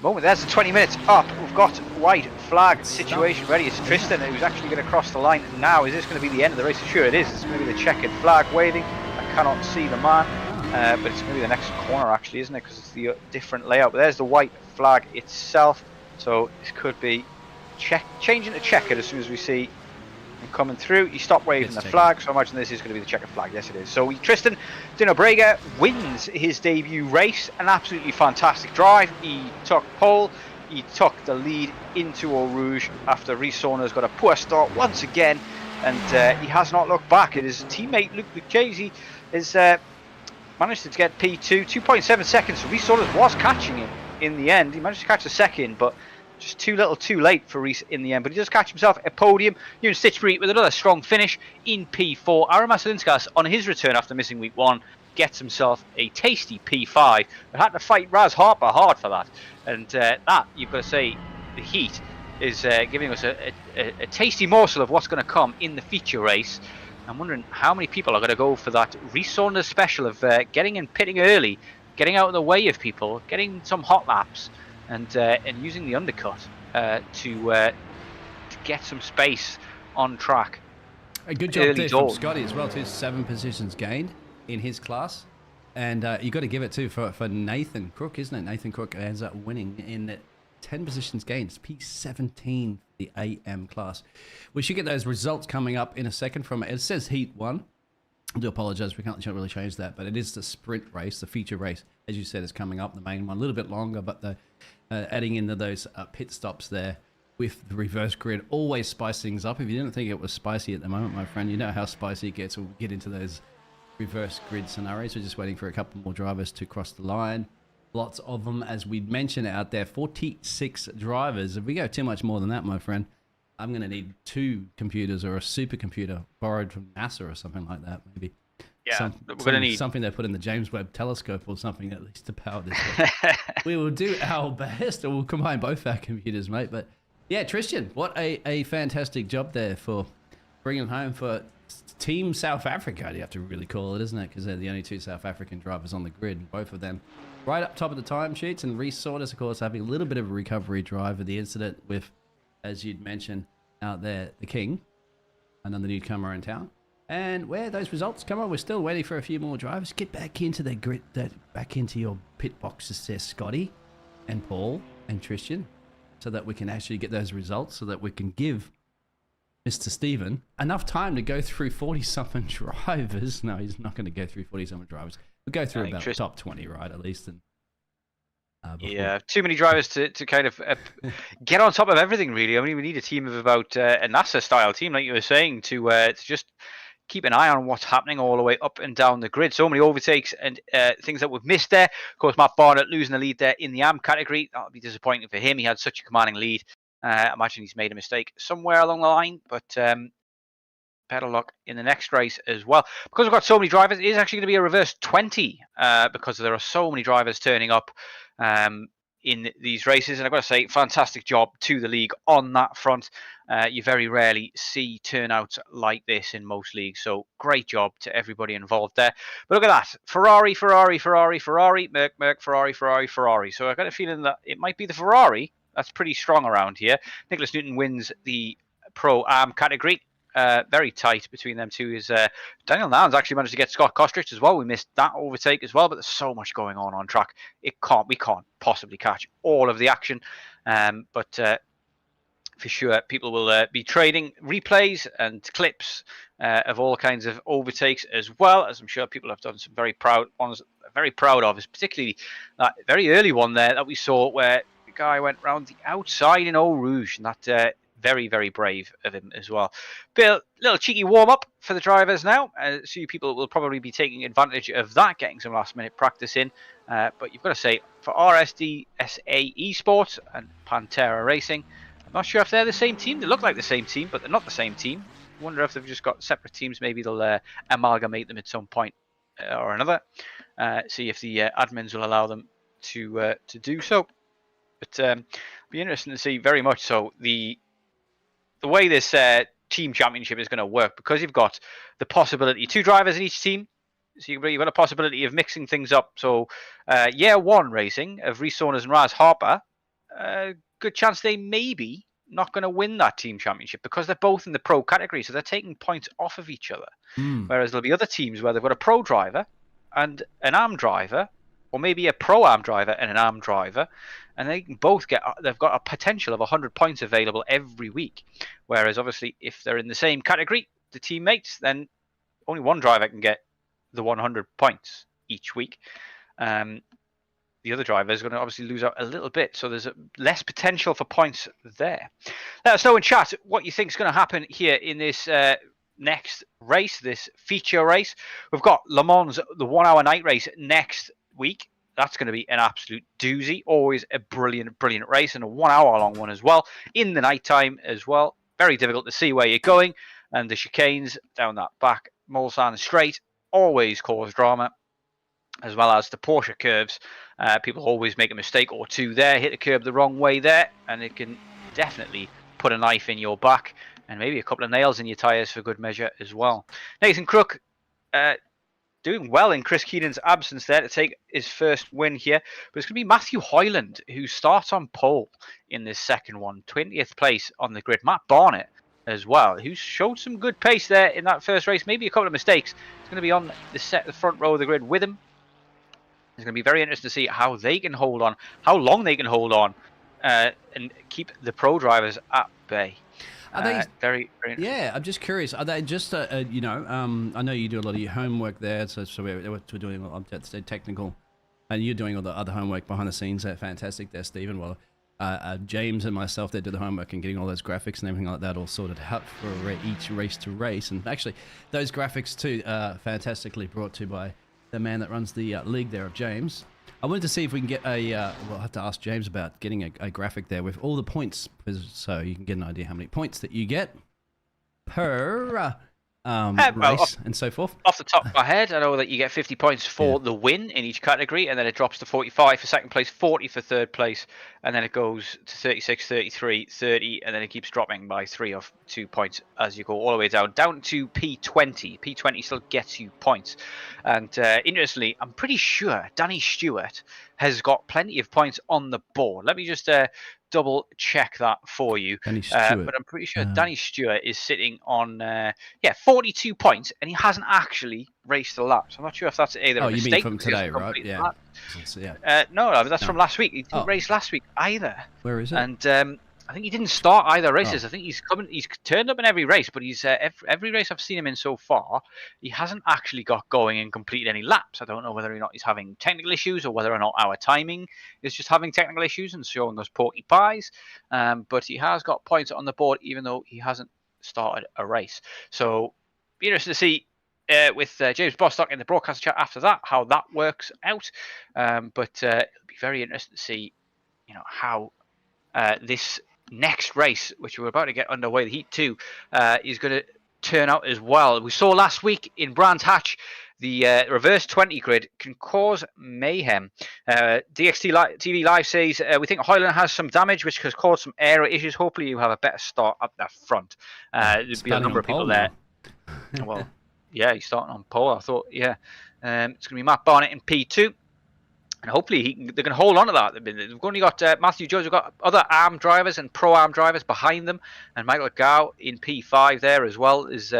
moment, there's the 20 minutes up. We've got white flag situation ready. It's Tristan who's actually going to cross the line now. Is this going to be the end of the race? Sure it is. It's going to be the checkered flag waving. I cannot see the man. But it's going to be the next corner, actually, isn't it? Because it's the different layout. But there's the white flag itself. So this could be changing to checkered as soon as we see him coming through. He stopped waving the flag, so I imagine this is going to be the checkered flag. Yes, it is. So Tristan Dinobrega wins his debut race. An absolutely fantastic drive. He took pole. He took the lead into Eau Rouge after Resona's got a poor start once again. And he has not looked back. It is teammate Luke Lucchese is managed to get P2, 2.7 seconds. So Reese was catching him in the end. He managed to catch the second, but just too little too late for Reese in the end. But he does catch himself a podium. Ewan Stitchbury with another strong finish in P4. Aramas Linskas on his return after missing week 1 gets himself a tasty P5. But had to fight Raz Harper hard for that. And that, you've got to say, the heat is giving us a tasty morsel of what's going to come in the feature race. I'm wondering how many people are going to go for that Resource special of getting in pitting early, getting out of the way of people, getting some hot laps, and using the undercut to get some space on track. A good job there from Scotty as well, too. 7 positions gained in his class. And you got to give it, too, for Nathan Crook, isn't it? Nathan Crook ends up winning in 10 positions gained. It's P17 for the AM class. We should get those results coming up in a second from it. It says Heat 1. I do apologise, we can't really change that, but it is the sprint race, the feature race, as you said, is coming up, the main one, a little bit longer, but the adding into those pit stops there with the reverse grid always spice things up. If you didn't think it was spicy at the moment, my friend, you know how spicy it gets. We'll get into those reverse grid scenarios. We're just waiting for a couple more drivers to cross the line. Lots of them, as we mentioned out there, 46 drivers. If we go too much more than that, my friend, I'm going to need 2 computers or a supercomputer borrowed from NASA or something like that, maybe. Yeah, we're going to need something they put in the James Webb Telescope or something at least to power this. We will do our best, or we'll combine both our computers, mate. But yeah, Tristan, what a fantastic job there for bringing home for Team South Africa. You have to really call it, isn't it? Because they're the only 2 South African drivers on the grid, and both of them right up top of the timesheets. And Reece Saunders, of course, having a little bit of a recovery drive of the incident with, as you'd mentioned out there, the King, another newcomer in town. And where those results come on, we're still waiting for a few more drivers. Get back into the grid, back into your pit boxes there, Scotty and Paul and Tristan, so that we can actually get those results, so that we can give Mr. Stephen enough time to go through 40-something drivers. No, he's not going to go through 40-something drivers. We'll go through about the top 20, right, at least. And yeah, too many drivers to kind of get on top of everything, really. I mean, we need a team of about a NASA-style team, like you were saying, to just keep an eye on what's happening all the way up and down the grid. So many overtakes and things that we've missed there. Of course, Matt Barnett losing the lead there in the AM category. That'll be disappointing for him. He had such a commanding lead. I imagine he's made a mistake somewhere along the line, but better luck in the next race as well. Because we've got so many drivers, it is actually going to be a reverse 20 because there are so many drivers turning up in these races. And I've got to say, fantastic job to the league on that front. You very rarely see turnouts like this in most leagues. So great job to everybody involved there. But look at that. Ferrari, Ferrari, Ferrari, Ferrari, Merc, Merc, Ferrari, Ferrari, Ferrari. So I've got a feeling that it might be the Ferrari that's pretty strong around here. Nicholas Newton wins the Pro-Am category. Very tight between them two. Is Daniel Nans actually managed to get Scott Kostrich as well. We missed that overtake as well, but there's so much going on track. We can't possibly catch all of the action. But for sure, people will be trading replays and clips of all kinds of overtakes, as well as I'm sure people have done some very proud ones. Very proud of is particularly that very early one there that we saw where the guy went round the outside in Eau Rouge, and that very, very brave of him as well. But a little cheeky warm-up for the drivers now. So you people will probably be taking advantage of that, getting some last-minute practice in. But you've got to say, for RSD SA Esports and Pantera Racing, I'm not sure if they're the same team. They look like the same team, but they're not the same team. I wonder if they've just got separate teams. Maybe they'll amalgamate them at some point or another. See if the admins will allow them to do so. But be interesting to see very much so the way this team championship is going to work, because you've got the possibility, 2 drivers in each team, so you've got a possibility of mixing things up. So year 1 racing of Reece Saunders and Raz Harper, good chance they maybe not going to win that team championship because they're both in the pro category, so they're taking points off of each other. Whereas there'll be other teams where they've got a pro driver and an AM driver, or maybe a pro-am driver and an AM driver, and they can both they've got a potential of 100 points available every week. Whereas obviously if they're in the same category, the teammates, then only one driver can get the 100 points each week. The other driver is going to obviously lose out a little bit, so there's less potential for points there. Let us know in chat what you think is going to happen here in this next race, this feature race. We've got Le Mans, the 1 hour night race next week. That's going to be an absolute doozy. Always a brilliant, brilliant race, and a 1 hour long one as well, in the night time as well. Very difficult to see where you're going, and the chicanes down that back Mulsanne straight always cause drama, as well as the Porsche curves. People always make a mistake or two there, hit the curb the wrong way there, and it can definitely put a knife in your back and maybe a couple of nails in your tyres for good measure as well. Nathan Crook doing well in Chris Keenan's absence there to take his first win here. But it's going to be Matthew Hoyland who starts on pole in this second one. 20th place on the grid. Matt Barnett as well, who showed some good pace there in that first race. Maybe a couple of mistakes. It's going to be on the front row of the grid with him. It's going to be very interesting to see how they can hold on, how long they can hold on, and keep the pro drivers at bay. Are they Very, very interesting. Yeah, I'm just curious. Are they just, I know you do a lot of your homework there, so we're doing a lot of technical, and you're doing all the other homework behind the scenes. Fantastic there, Stephen. Well, James and myself, they do the homework and getting all those graphics and everything like that all sorted out for each race to race. And actually, those graphics too are fantastically brought to by the man that runs the league there of James. I wanted to see if we can get we'll have to ask James about getting a graphic there with all the points, so you can get an idea how many points that you get per race and so forth. Off the top of my head, I know that you get 50 points for the win in each category, and then it drops to 45 for second place, 40 for third place, and then it goes to 36, 33, 30, and then it keeps dropping by 3 or 2 points as you go all the way down to P20. P20 still gets you points. And interestingly, I'm pretty sure Danny Stewart has got plenty of points on the board. Let me just double check that for you. But I'm pretty sure Danny Stewart is sitting on 42 points, and he hasn't actually raced a lap. So I'm not sure if that's either a mistake. You mean from today, right? Yeah. No, that's from last week. He didn't race last week either. Where is it? And I think he didn't start either races. I think he's turned up in every race, but he's every race I've seen him in so far, he hasn't actually got going and completed any laps. I don't know whether or not he's having technical issues or whether or not our timing is just having technical issues and showing us porky pies. But he has got points on the board, even though he hasn't started a race. So be interested to see with James Bostock in the broadcast chat after that how that works out. But it'll be very interesting to see, how this next race, which we're about to get underway, the Heat 2, is going to turn out as well. We saw last week in Brands Hatch, the reverse 20 grid can cause mayhem. DXT TV Live says, we think Hoyland has some damage, which has caused some aero issues. Hopefully you have a better start up the front. There'll be a number of people there. Well, yeah, he's starting on pole. I thought, it's going to be Matt Barnett in P2. And hopefully they can hold on to that. They've only got Matthew Jones. We've got other ARM drivers and pro-ARM drivers behind them. And Michael Gow in P5 there as well. Is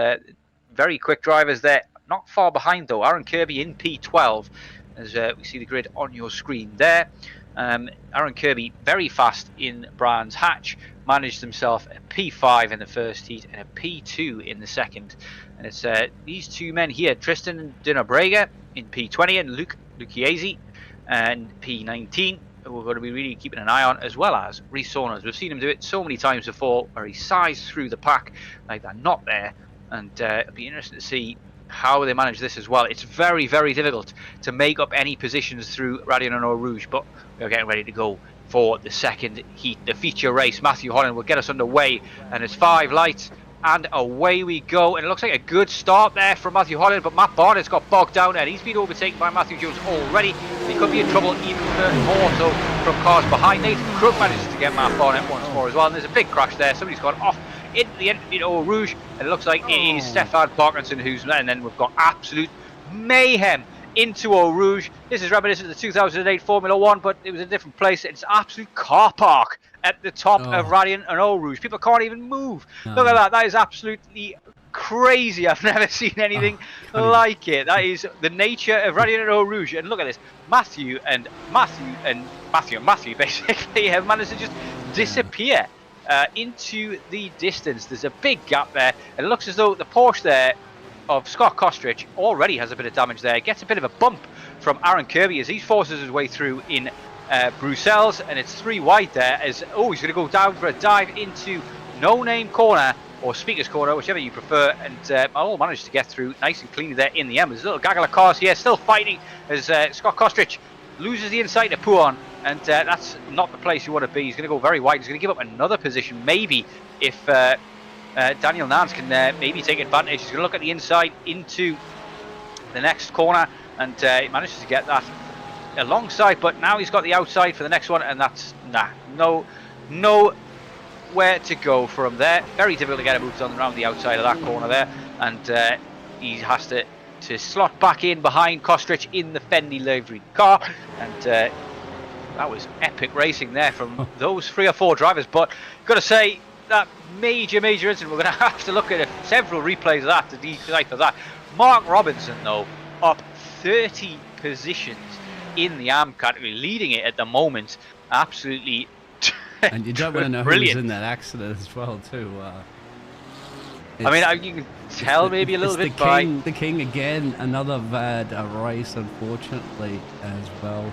very quick drivers there. Not far behind, though. Aaron Kirby in P12, as we see the grid on your screen there. Aaron Kirby, very fast in Brands Hatch. Managed himself a P5 in the first heat and a P2 in the second. And it's these two men here, Tristan Dinabrega in P20 and Luke Chiesi and P19, who we're going to be really keeping an eye on, as well as Reece Saunders. We've seen him do it so many times before, where he sized through the pack like they're not there, and it'll be interesting to see how they manage this as well. It's very, very difficult to make up any positions through Radion and Eau Rouge, but we're getting ready to go for the second heat, the feature race. Matthew Holland will get us underway, and it's 5 lights. And away we go, and it looks like a good start there from Matthew Holland, but Matt Barnett's got bogged down and he's been overtaken by Matthew Jones already. He could be in trouble even more so from cars behind. Nathan Crook manages to get Matt Barnett once more as well, and there's a big crash there. Somebody's gone off into the into Eau Rouge, and it looks like it is Stefan Parkinson and then we've got absolute mayhem into Eau Rouge. This is reminiscent of the 2008 Formula 1, but it was a different place. It's absolute car park at the top of Radion and Eau Rouge. People can't even move. Look at that. That is absolutely crazy. I've never seen anything like it. That is the nature of Radion and Eau Rouge. And look at this. Matthew basically have managed to just disappear into the distance. There's a big gap there. And it looks as though the Porsche there of Scott Kostrich already has a bit of damage there. Gets a bit of a bump from Aaron Kirby as he forces his way through in Bruxelles, and it's 3 wide there as he's going to go down for a dive into No Name Corner or Speaker's Corner, whichever you prefer, and all managed to get through nice and cleanly there in the end. There's a little gaggle of cars here still fighting as Scott Kostrich loses the inside to Pouon, and that's not the place you want to be. He's going to go very wide. He's going to give up another position maybe if Daniel Nance can maybe take advantage. He's going to look at the inside into the next corner, and he manages to get that alongside, but now he's got the outside for the next one, and that's nowhere to go from there. Very difficult to get him moved on around the outside of that corner there, and he has to slot back in behind Kostrich in the Fendi livery car, and that was epic racing there from those 3 or 4 drivers. But got to say, that major incident, we're going to have to look at several replays of that to decipher that. Mark Robinson, though, up 30 positions in the ARM category, leading it at the moment. Absolutely and you don't want to know who was in that accident as well, too. I mean, you can tell maybe a little bit by... The King again, another bad race, unfortunately, as well.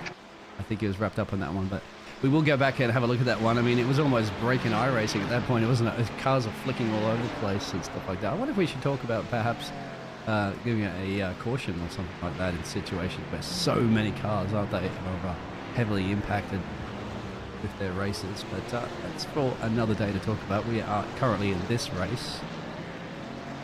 I think he was wrapped up on that one, but we will go back and have a look at that one. I mean, it was almost breaking iRacing at that point, wasn't it? Cars are flicking all over the place and stuff like that. I wonder if we should talk about perhaps giving a caution or something like that in situations where so many cars, aren't they, are heavily impacted with their races. But that's for another day to talk about. We are currently in this race.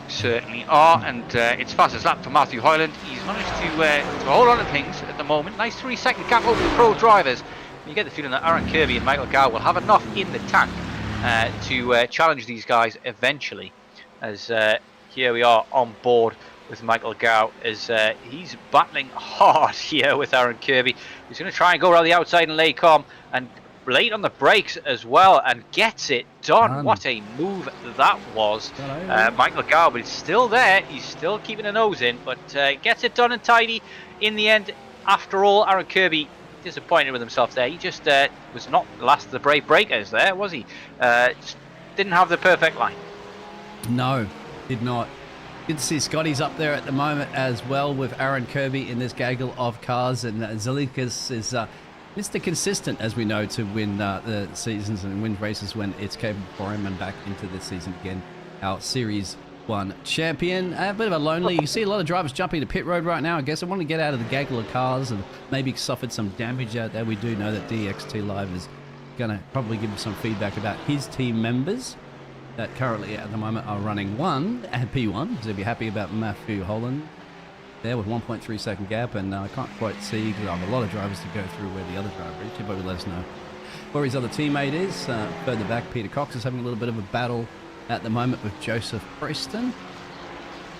Certainly are, and it's fastest lap for Matthew Hyland. He's managed to hold on to things at the moment. Nice 3-second gap over the pro drivers. You get the feeling that Aaron Kirby and Michael Gow will have enough in the tank to challenge these guys eventually. As here we are on board with Michael Gow, as he's battling hard here with Aaron Kirby. He's going to try and go around the outside and lay calm, and late on the brakes as well, and gets it done. What a move that was. Michael Gow, but he's still there. He's still keeping a nose in, but gets it done and tidy in the end. After all, Aaron Kirby disappointed with himself there. He just was not the last of the brave breakers there, was he? Just didn't have the perfect line. No, did not. Good to see Scotty's up there at the moment as well with Aaron Kirby in this gaggle of cars, and Zelikas is Mr. Consistent, as we know, to win the seasons and win races when it's capable for him, and back into this season again, our Series 1 champion. A bit of a lonely, you see a lot of drivers jumping to pit road right now. I guess I want to get out of the gaggle of cars and maybe suffered some damage out there. We do know that DXT Live is going to probably give us some feedback about his team members that currently at the moment are running P1. So be happy about Matthew Holland there with 1.3 second gap, and I can't quite see because I have a lot of drivers to go through where the other driver is. But let us know where his other teammate is. Further back, Peter Cox is having a little bit of a battle at the moment with Joseph Preston.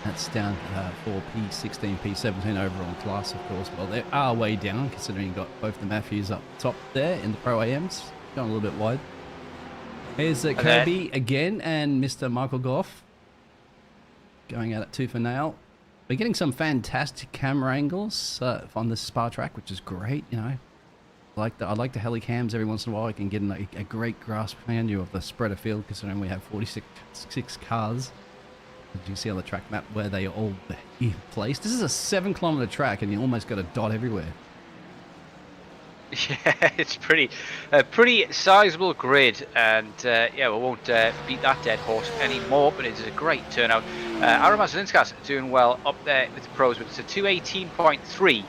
That's down for P16, P17 overall class, of course. Well, they are way down considering you've got both the Matthews up top there in the Pro AMs. Going a little bit wide. Here's Kirby again and Mr. Michael Goff going at it tooth and nail. We're getting some fantastic camera angles on the Spa track, which is great, you know. I like the heli cams every once in a while. I can get a great grasp view of the spreader field, considering we have 46 cars. As you can see on the track map where they are all placed. This is a 7-kilometer track, and you almost got a dot everywhere. Yeah, it's pretty sizable grid, and yeah, we won't beat that dead horse anymore. But it's a great turnout. Aaron Masalinskas doing well up there with the pros, but it's a 218.3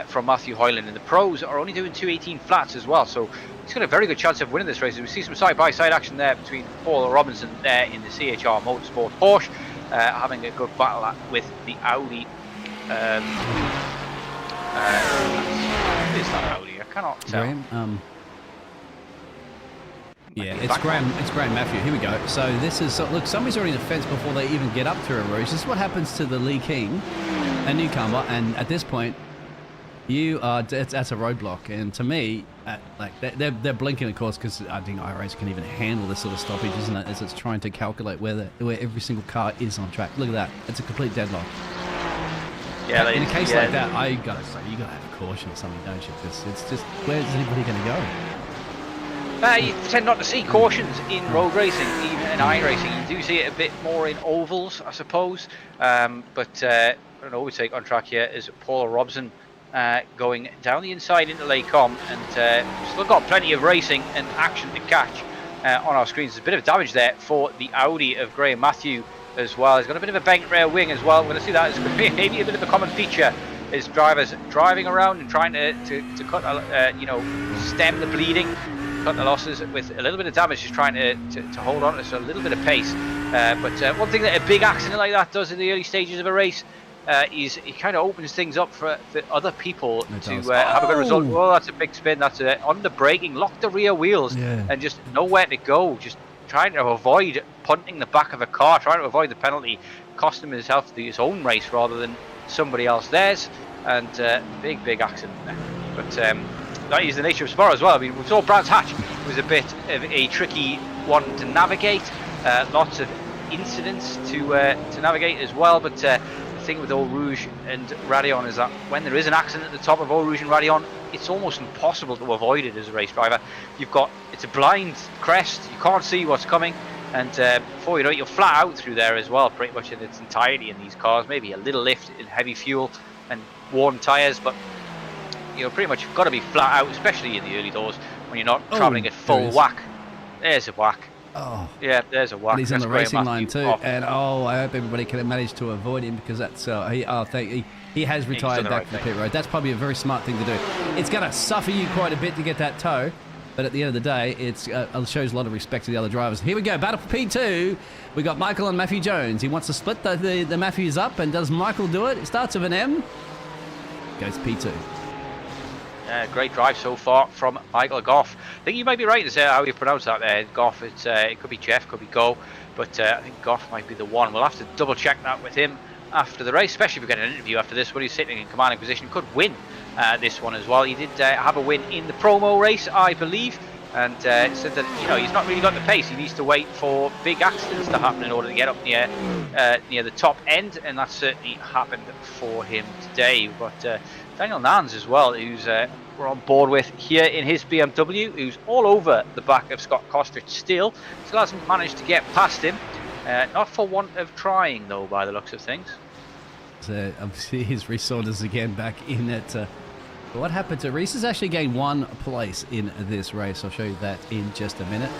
from Matthew Hyland, and the pros are only doing 218 flats as well. So he's got a very good chance of winning this race. We see some side-by-side action there between Paul Robinson there in the CHR Motorsport Porsche, having a good battle with the Audi. Is that Audi? I cannot tell. Graham, yeah, it's Graham Matthew. Here we go. So this is, look, somebody's already in the fence before they even get up to a race. This is what happens to the Lee King, a newcomer, and at this point, you are, that's a roadblock. And to me, like they're blinking, of course, because I think iRace can even handle this sort of stoppage, isn't it? As it's trying to calculate where every single car is on track. Look at that. It's a complete deadlock. Yeah, in a case like that, I gotta say, you gotta have a caution or something, don't you? Because it's just, where's anybody going to go? You tend not to see cautions in road racing, even in iRacing. You do see it a bit more in ovals, I suppose. But an overtake on track here is Paul Robson going down the inside into Lake Com, and still got plenty of racing and action to catch on our screens. There's a bit of damage there for the Audi of Graham Matthew as well. He's got a bit of a bent rear wing as well. We're going to see that as maybe a bit of a common feature, is drivers driving around and trying to cut, stem the bleeding, cut the losses with a little bit of damage, just trying to hold on to a little bit of pace. But one thing that a big accident like that does in the early stages of a race is it kind of opens things up for other people to have a good result. Oh, that's a big spin. That's under braking, lock the rear wheels, and just nowhere to go. Just trying to avoid punting the back of a car, trying to avoid the penalty, costing himself his own race rather than somebody else theirs, and big accident there. But that is the nature of Spa as well. I mean, we saw Brands Hatch was a bit of a tricky one to navigate, lots of incidents to navigate as well. But the thing with Eau Rouge and Radeon is that when there is an accident at the top of Eau Rouge and Radeon, it's almost impossible to avoid it as a race driver. It's a blind crest, you can't see what's coming. And before you know it, you're flat out through there as well, pretty much in its entirety in these cars. Maybe a little lift in heavy fuel and worn tyres, but pretty much you've got to be flat out, especially in the early doors when you're not travelling at full whack. There's a whack. Oh, yeah, there's a whack. And he's on the racing line too. Off. And I hope everybody can manage to avoid him, because that's he has retired back from the pit road. That's probably a very smart thing to do. It's going to suffer you quite a bit to get that toe, but at the end of the day, it shows a lot of respect to the other drivers. Here we go, battle for P2. We got Michael and Matthew Jones. He wants to split the Matthews up, and does Michael do it? It starts with an M, goes P2. Great drive so far from Michael Goff. I think you might be right to say how you pronounce that there, Goff. It could be Jeff, could be Go, but I think Goff might be the one. We'll have to double check that with him after the race, especially if we get an interview after this one. He's sitting in commanding position, could win this one as well. He did have a win in the promo race, I believe, and said that he's not really got the pace. He needs to wait for big accidents to happen in order to get up near the top end, and that certainly happened for him today. But Daniel Nans as well, who's we're on board with here in his BMW, who's all over the back of Scott Kostridge still hasn't managed to get past him, not for want of trying though, by the looks of things. Obviously his Reece Saunders again back in it. What happened to Reece? Has actually gained 1 place in this race. I'll show you that in just a minute.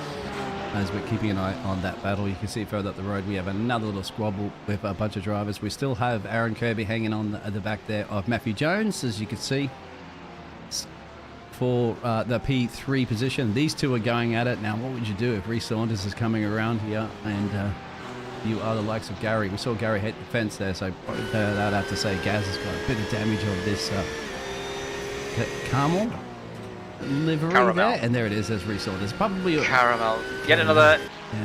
As we're keeping an eye on that battle, you can see further up the road we have another little squabble with a bunch of drivers. We still have Aaron Kirby hanging on the back there of Matthew Jones, as you can see, for the P3 position. These two are going at it. Now, what would you do if Reece Saunders is coming around here and you are the likes of Gary? We saw Gary hit the fence there, so I'd have to say Gaz has got a bit of damage on this Caramel livery there, and there it is. There's Reece Saunders. Probably Caramel. Yet another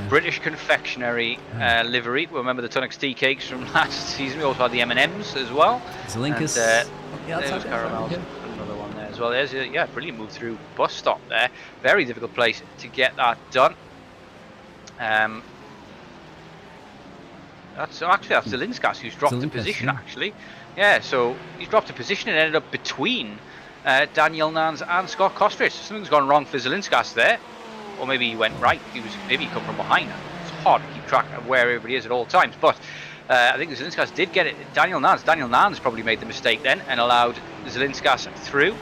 British confectionery livery. Remember the Tunnocks tea cakes from last season. We also had the M&Ms as well. Zelinkis. There's Caramels. Another one there as well. There's brilliant move through bus stop there. Very difficult place to get that done. That's Zelinskas who's dropped a position actually. Yeah, so he's dropped a position and ended up between Daniel Nans and Scott Kostridge. Something's gone wrong for Zelinskas there, or maybe he went right. Maybe he come from behind. It's hard to keep track of where everybody is at all times, but I think Zelinskas did get it. Daniel Nans probably made the mistake then and allowed Zelinskas through.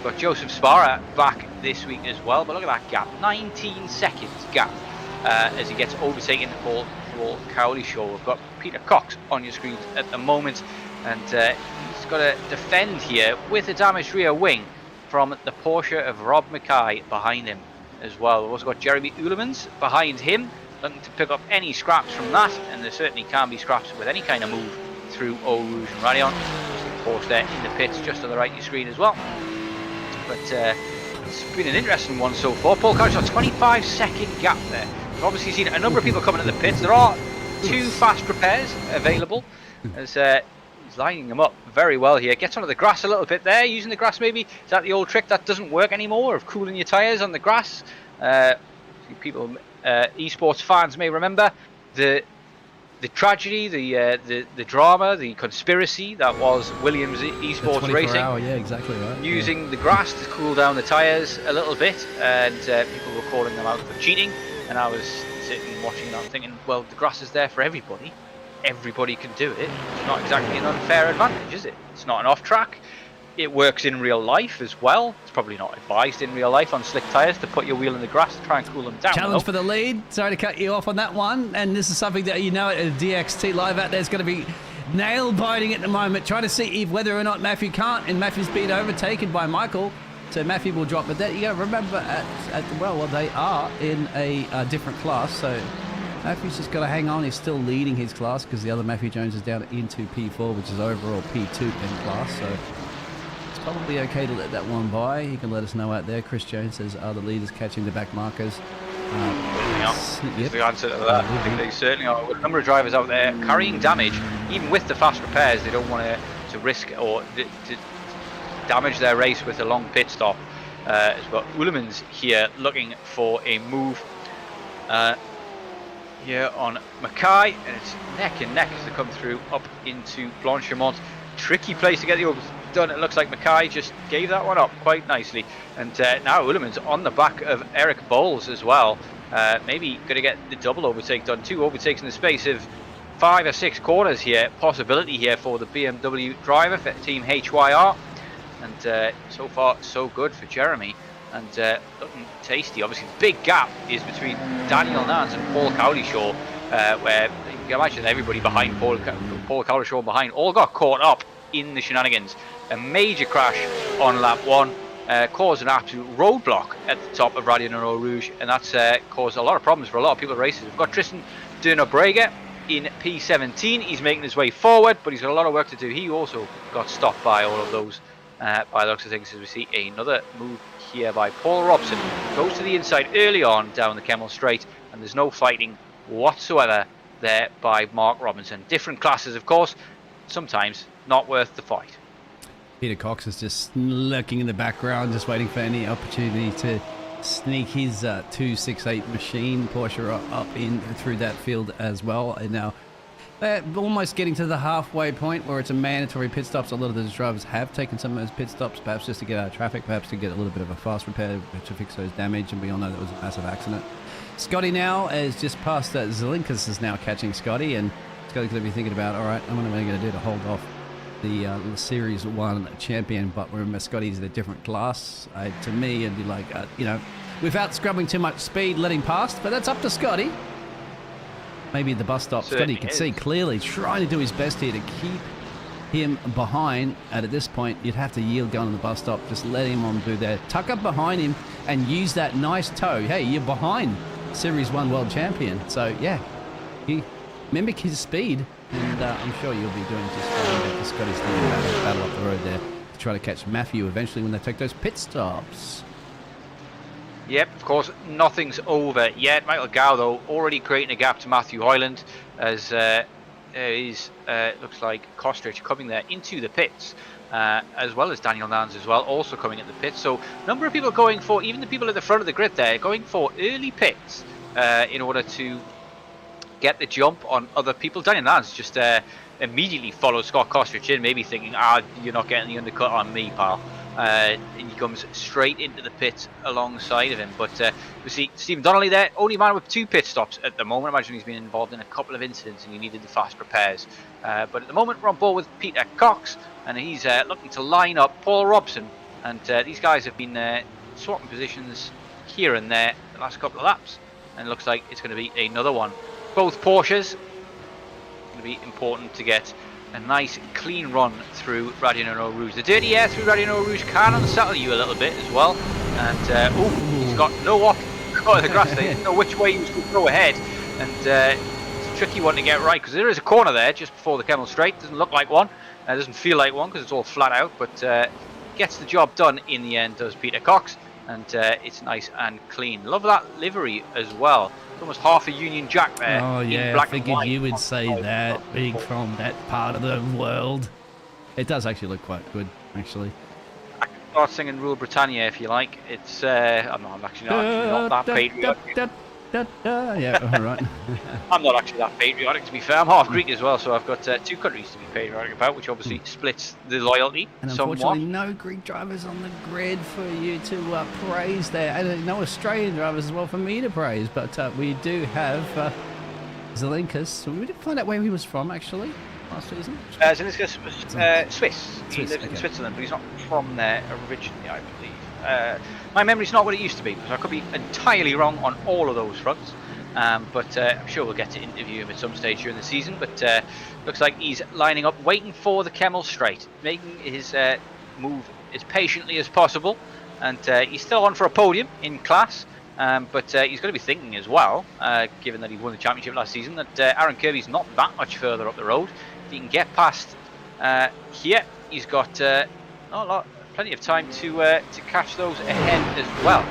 Got Joseph Sparra back this week as well, but look at that gap, 19 seconds gap as he gets overtaken for Cowley Shaw. We've got Peter Cox on your screen at the moment, and he's got to defend here with a damaged rear wing from the Porsche of Rob Mackay behind him as well. We've also got Jeremy Ulemans behind him, looking to pick up any scraps from that, and there certainly can be scraps with any kind of move through Eau Rouge and Rayon. Porsche there in the pits just to the right of your screen as well. But it's been an interesting one so far. Paul Couch got a 25-second gap there. We've obviously seen a number of people coming to the pits. There are 2 fast repairs available as he's lining them up very well here. Gets onto the grass a little bit there, using the grass maybe. Is that the old trick that doesn't work anymore, of cooling your tyres on the grass? People, esports fans may remember the tragedy, the drama, the conspiracy that was Williams esports racing. Yeah, exactly right. Using the grass to cool down the tyres a little bit, and people were calling them out for cheating. And I was sitting watching that thinking, well, the grass is there for everybody. Everybody can do it. It's not exactly an unfair advantage, is it? It's not an off-track. It works in real life as well. It's probably not advised in real life on slick tyres to put your wheel in the grass to try and cool them down. Challenge for the lead. Sorry to cut you off on that one. And this is something that at DXT Live out there is going to be nail biting at the moment, trying to see whether or not Matthew can't. And Matthew's being overtaken by Michael. So Matthew will drop. But you got to remember, they are in a different class. So Matthew's just got to hang on. He's still leading his class because the other Matthew Jones is down into P4, which is overall P2 in class. So probably okay to let that one by. You can let us know out there. Chris Jones says, are the leaders catching the back markers? Yep. The answer to that. I think they certainly are. With a number of drivers out there carrying damage, even with the fast repairs, they don't want to risk or to damage their race with a long pit stop. We've got Ulemans here looking for a move here on Mackay, and it's neck and neck as they come through up into Blanchimont. Tricky place to get the done. It looks like Mackay just gave that one up quite nicely, and now Ulemans on the back of Eric Bowles as well. maybe going to get the double overtake done. 2 overtakes in the space of 5 or 6 corners here. Possibility here for the BMW driver for Team HYR. And so far, so good for Jeremy. And looking tasty. Obviously, the big gap is between Daniel Nance and Paul Cowlishaw, where you can imagine everybody behind Paul Cowlishaw behind all got caught up in the shenanigans. A major crash on lap 1 caused an absolute roadblock at the top of Radio Eau Rouge, and that's caused a lot of problems for a lot of people racing. We've got Tristan de Nobrega in P17. He's making his way forward, but he's got a lot of work to do. He also got stopped by all of those, by the looks of things, as we see another move here by Paul Robson. Goes to the inside early on down the Kemmel Straight, and there's no fighting whatsoever there by Mark Robinson. Different classes, of course, sometimes not worth the fight. Peter Cox is just lurking in the background, just waiting for any opportunity to sneak his 268 machine Porsche up in through that field as well. And now they're almost getting to the halfway point where it's a mandatory pit stops. A lot of those drivers have taken some of those pit stops, perhaps just to get out of traffic, perhaps to get a little bit of a fast repair to fix those damage. And we all know that was a massive accident. Scotty now is just past Zelinkas is now catching Scotty, and Scotty's going to be thinking about, all right, what am I going to do to hold off the Series 1 champion? But remember, Scotty's in a different class. To me, it'd be like, you know, without scrubbing too much speed, letting past, but that's up to Scotty. Maybe at the bus stop, Scotty can see clearly, trying to do his best here to keep him behind. And at this point, you'd have to yield going to the bus stop, just let him on through there, tuck up behind him, and use that nice toe. Hey, you're behind Series 1 world champion. So, yeah, he mimic his speed, and I'm sure you'll be doing just fine with Scotty's thinking about a battle up the road there to try to catch Matthew eventually when they take those pit stops. Yep, of course, nothing's over yet. Michael Gow, though, already creating a gap to Matthew Hyland, as looks like Kostrich coming there into the pits, as well as Daniel Nans as well, also coming at the pits. So a number of people going for, even the people at the front of the grid there, going for early pits in order to get the jump on other people. Daniel Nans just immediately follows Scott Kostrich in, maybe thinking, you're not getting the undercut on me, pal. And he comes straight into the pit alongside of him. But we see Stephen Donnelly there, only man with 2 pit stops at the moment. I imagine he's been involved in a couple of incidents and he needed the fast repairs. But at the moment we're on board with Peter Cox, and he's looking to line up Paul Robson. And these guys have been swapping positions here and there the last couple of laps. And it looks like it's going to be another one. Both Porsches. It's going to be important to get a nice clean run through Radio Eau Rouge. The dirty air through Radio Eau Rouge can unsettle you a little bit as well. And he's got no off the grass there. He know which way he was going to go ahead. And it's a tricky one to get right, because there is a corner there just before the Kemmel Straight. Doesn't look like one. Doesn't feel like one because it's all flat out. But gets the job done in the end, does Peter Cox. And it's nice and clean. Love that livery as well. Almost half a Union Jack there. Oh yeah, I figured you would say that, being from that part of the world. It does actually look quite good, actually. I can start singing Rule Britannia if you like. It's I'm actually not that patriotic. Yeah, all right. I'm not actually that patriotic, to be fair. I'm half Greek as well, so I've got 2 countries to be patriotic about, which obviously splits the loyalty and somewhat. Unfortunately, no Greek drivers on the grid for you to praise there, and no Australian drivers as well for me to praise. But we do have Zelinkas. So we didn't find out where he was from actually last season. Zelinkas was Swiss. He lives in Switzerland, but he's not from there originally, I believe. My memory's not what it used to be, so I could be entirely wrong on all of those fronts. But I'm sure we'll get to interview him at some stage during the season. But looks like he's lining up, waiting for the Kemmel Straight, making his move as patiently as possible. And he's still on for a podium in class. But he's going to be thinking as well, given that he won the championship last season, that Aaron Kirby's not that much further up the road. If he can get past here, he's got plenty of time to catch those ahead as well.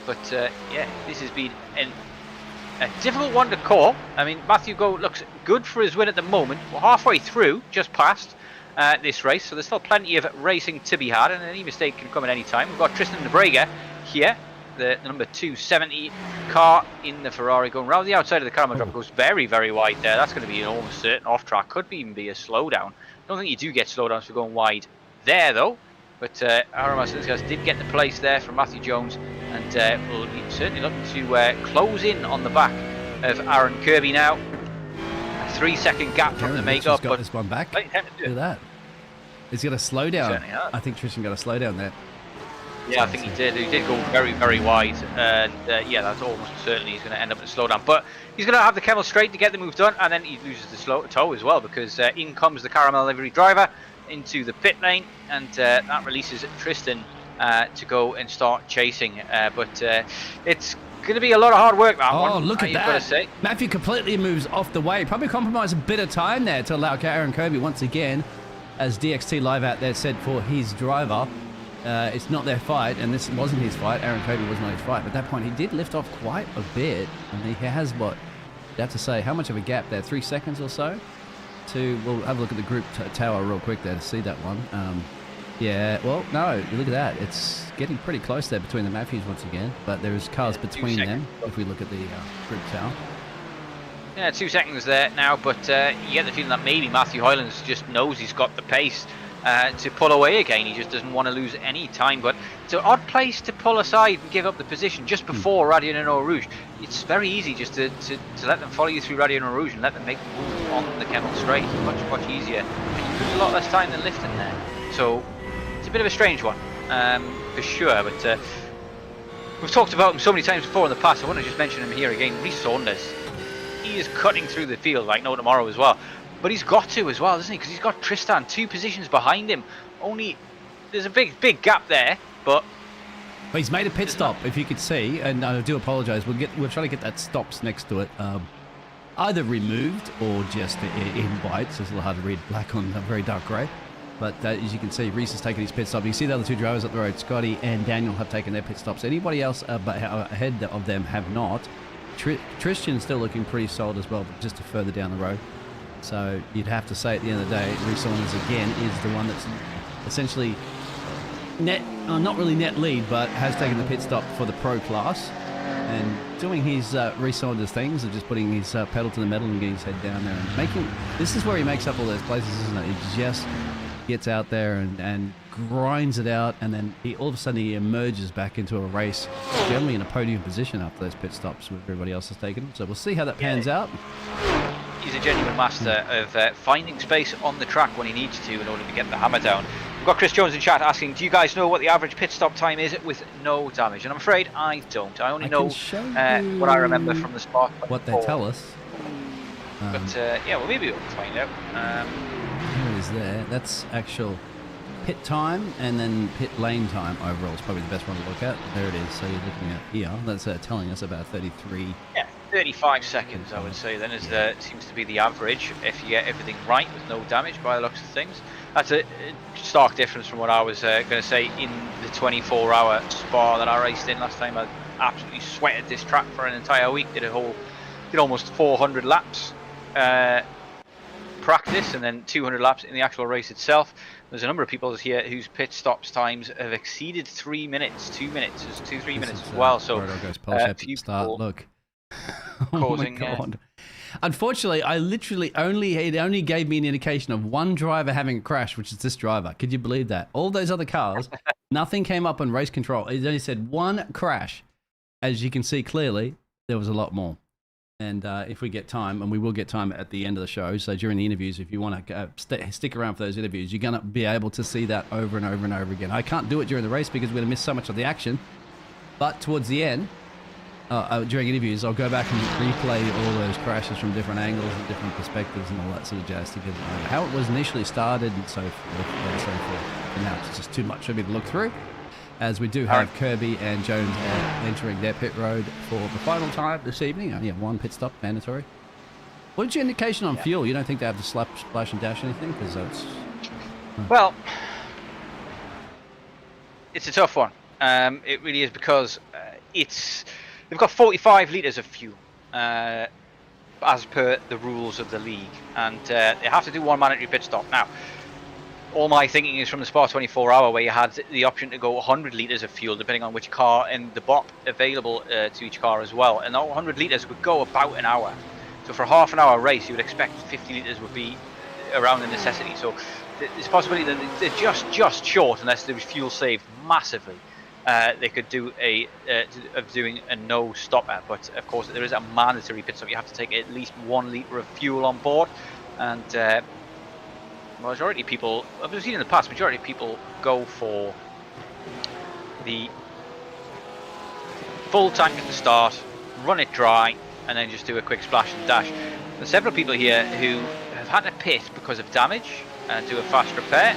But yeah, this has been a difficult one to call. I mean, Matthew Goh looks good for his win at the moment. We're halfway through, just past this race, so there's still plenty of racing to be had, and any mistake can come at any time. We've got Tristan de Brega here, the number 270 car in the Ferrari, going round the outside of the car. Drop goes very, very wide there. That's going to be an almost certain off track. Could even be a slowdown. I don't think you do get slowdowns for going wide there, though. But Aaron Marcinez did get the place there from Matthew Jones, and we'll be certainly looking to close in on the back of Aaron Kirby now. A 3-second gap from the makeup, got but this one back. Look Look at that. He's got a slow down. Certainly has. I think Tristan got a slow down there. Yeah, I think he did. He did go very, very wide, and yeah, that's almost certainly he's going to end up in a slowdown. But he's going to have the Kemmel straight to get the move done, and then he loses the toe as well, because in comes the Caramel livery driver into the pit lane, and that releases Tristan to go and start chasing. But it's going to be a lot of hard work, that one. Oh, look at that. Gotta say. Matthew completely moves off the way. Probably compromised a bit of time there to allow Aaron Kirby once again, as DXT Live out there said for his driver. It's not their fight, and this wasn't his fight. Aaron Kirby was not his fight. But at that point, he did lift off quite a bit. And he has, what, you have to say, how much of a gap there? 3 seconds or so? We'll have a look at the group tower real quick there to see that one. Yeah, well, no, look at that. It's getting pretty close there between the Matthews once again. But there's cars between them, if we look at the group tower. Yeah, 2 seconds there now, but you get the feeling that maybe Matthew Hylands just knows he's got the pace to pull away again. He just doesn't want to lose any time, but it's an odd place to pull aside and give up the position just before Radion and Eau Rouge. It's very easy just to let them follow you through Radion and Eau Rouge and let them make the move on the Kemmel straight. It's much easier, and you lose a lot less time than lifting there. So it's a bit of a strange one, for sure, but we've talked about him so many times before in the past. I want to just mention him here again. Rhys Saunders, he is cutting through the field like no tomorrow as well. But he's got to as well, doesn't he? Because he's got Tristan 2 positions behind him. Only there's a big gap there, but he's made a pit stop, if you could see, and I do apologise. We'll try to get that stops next to it, either removed or just in white. So it's a little hard to read black on a very dark grey. But as you can see, Rhys has taken his pit stop. You see the other 2 drivers up the road, Scotty and Daniel, have taken their pit stops. Anybody else ahead of them have not. Tristan's still looking pretty solid as well, but just further down the road. So you'd have to say at the end of the day, Rhys Saunders again is the one that's essentially not really net lead, but has taken the pit stop for the pro class and doing his Rhys Saunders things of just putting his pedal to the metal and getting his head down there and making. This is where he makes up all those places, isn't it? He just gets out there and grinds it out, and then all of a sudden he emerges back into a race, generally in a podium position after those pit stops with everybody else has taken. So we'll see how that pans out. He's a genuine master of finding space on the track when he needs to in order to get the hammer down. We've got Chris Jones in chat asking, do you guys know what the average pit stop time is with no damage? And I'm afraid I don't. I only know what I remember from the Spark. What they tell us. But yeah, well, maybe we'll find out. Here it is there. That's actual pit time, and then pit lane time overall is probably the best one to look at. There it is. So you're looking at here. That's telling us about 33. Yeah. 35 seconds, I would say, then seems to be the average if you get everything right with no damage by the looks of things. That's a stark difference from what I was going to say in the 24-hour Spa that I raced in last time. I absolutely sweated this track for an entire week. Did almost 400 laps practice and then 200 laps in the actual race itself. There's a number of people here whose pit stops times have exceeded 3 minutes, 2 minutes, 2-3 minutes as well. So start. Look. Oh my God. Unfortunately, it only gave me an indication of one driver having a crash, which is this driver. Could you believe that? All those other cars, nothing came up on race control. It only said one crash. As you can see clearly, there was a lot more. And if we get time, and we will get time at the end of the show, so during the interviews, if you want to stick around for those interviews, you're going to be able to see that over and over and over again. I can't do it during the race because we're going to miss so much of the action. But towards the end, during interviews, I'll go back and replay all those crashes from different angles and different perspectives and all that sort of jazz to get how it was initially started and so forth and so forth. And now it's just too much for me to look through, as we do have Kirby and Jones entering their pit road for the final time this evening. Yeah, one pit stop mandatory. What's your indication on fuel? You don't think they have to splash and dash anything? Because that's well, it's a tough one. It really is, because they've got 45 litres of fuel as per the rules of the league, and they have to do one mandatory pit stop. Now, all my thinking is from the Spa 24-hour, where you had the option to go 100 litres of fuel depending on which car and the BOP available to each car as well, and that 100 litres would go about an hour. So for a half an hour race, you would expect 50 litres would be around the necessity. So there's a possibility that they're just short unless there was fuel saved massively. they could do of doing a no stopper. But of course, there is a mandatory pit stop. You have to take at least 1 litre of fuel on board, and majority of people, I've seen in the past, majority of people go for the full tank at the start, run it dry, and then just do a quick splash and dash. There's several people here who have had to pit because of damage and do a fast repair.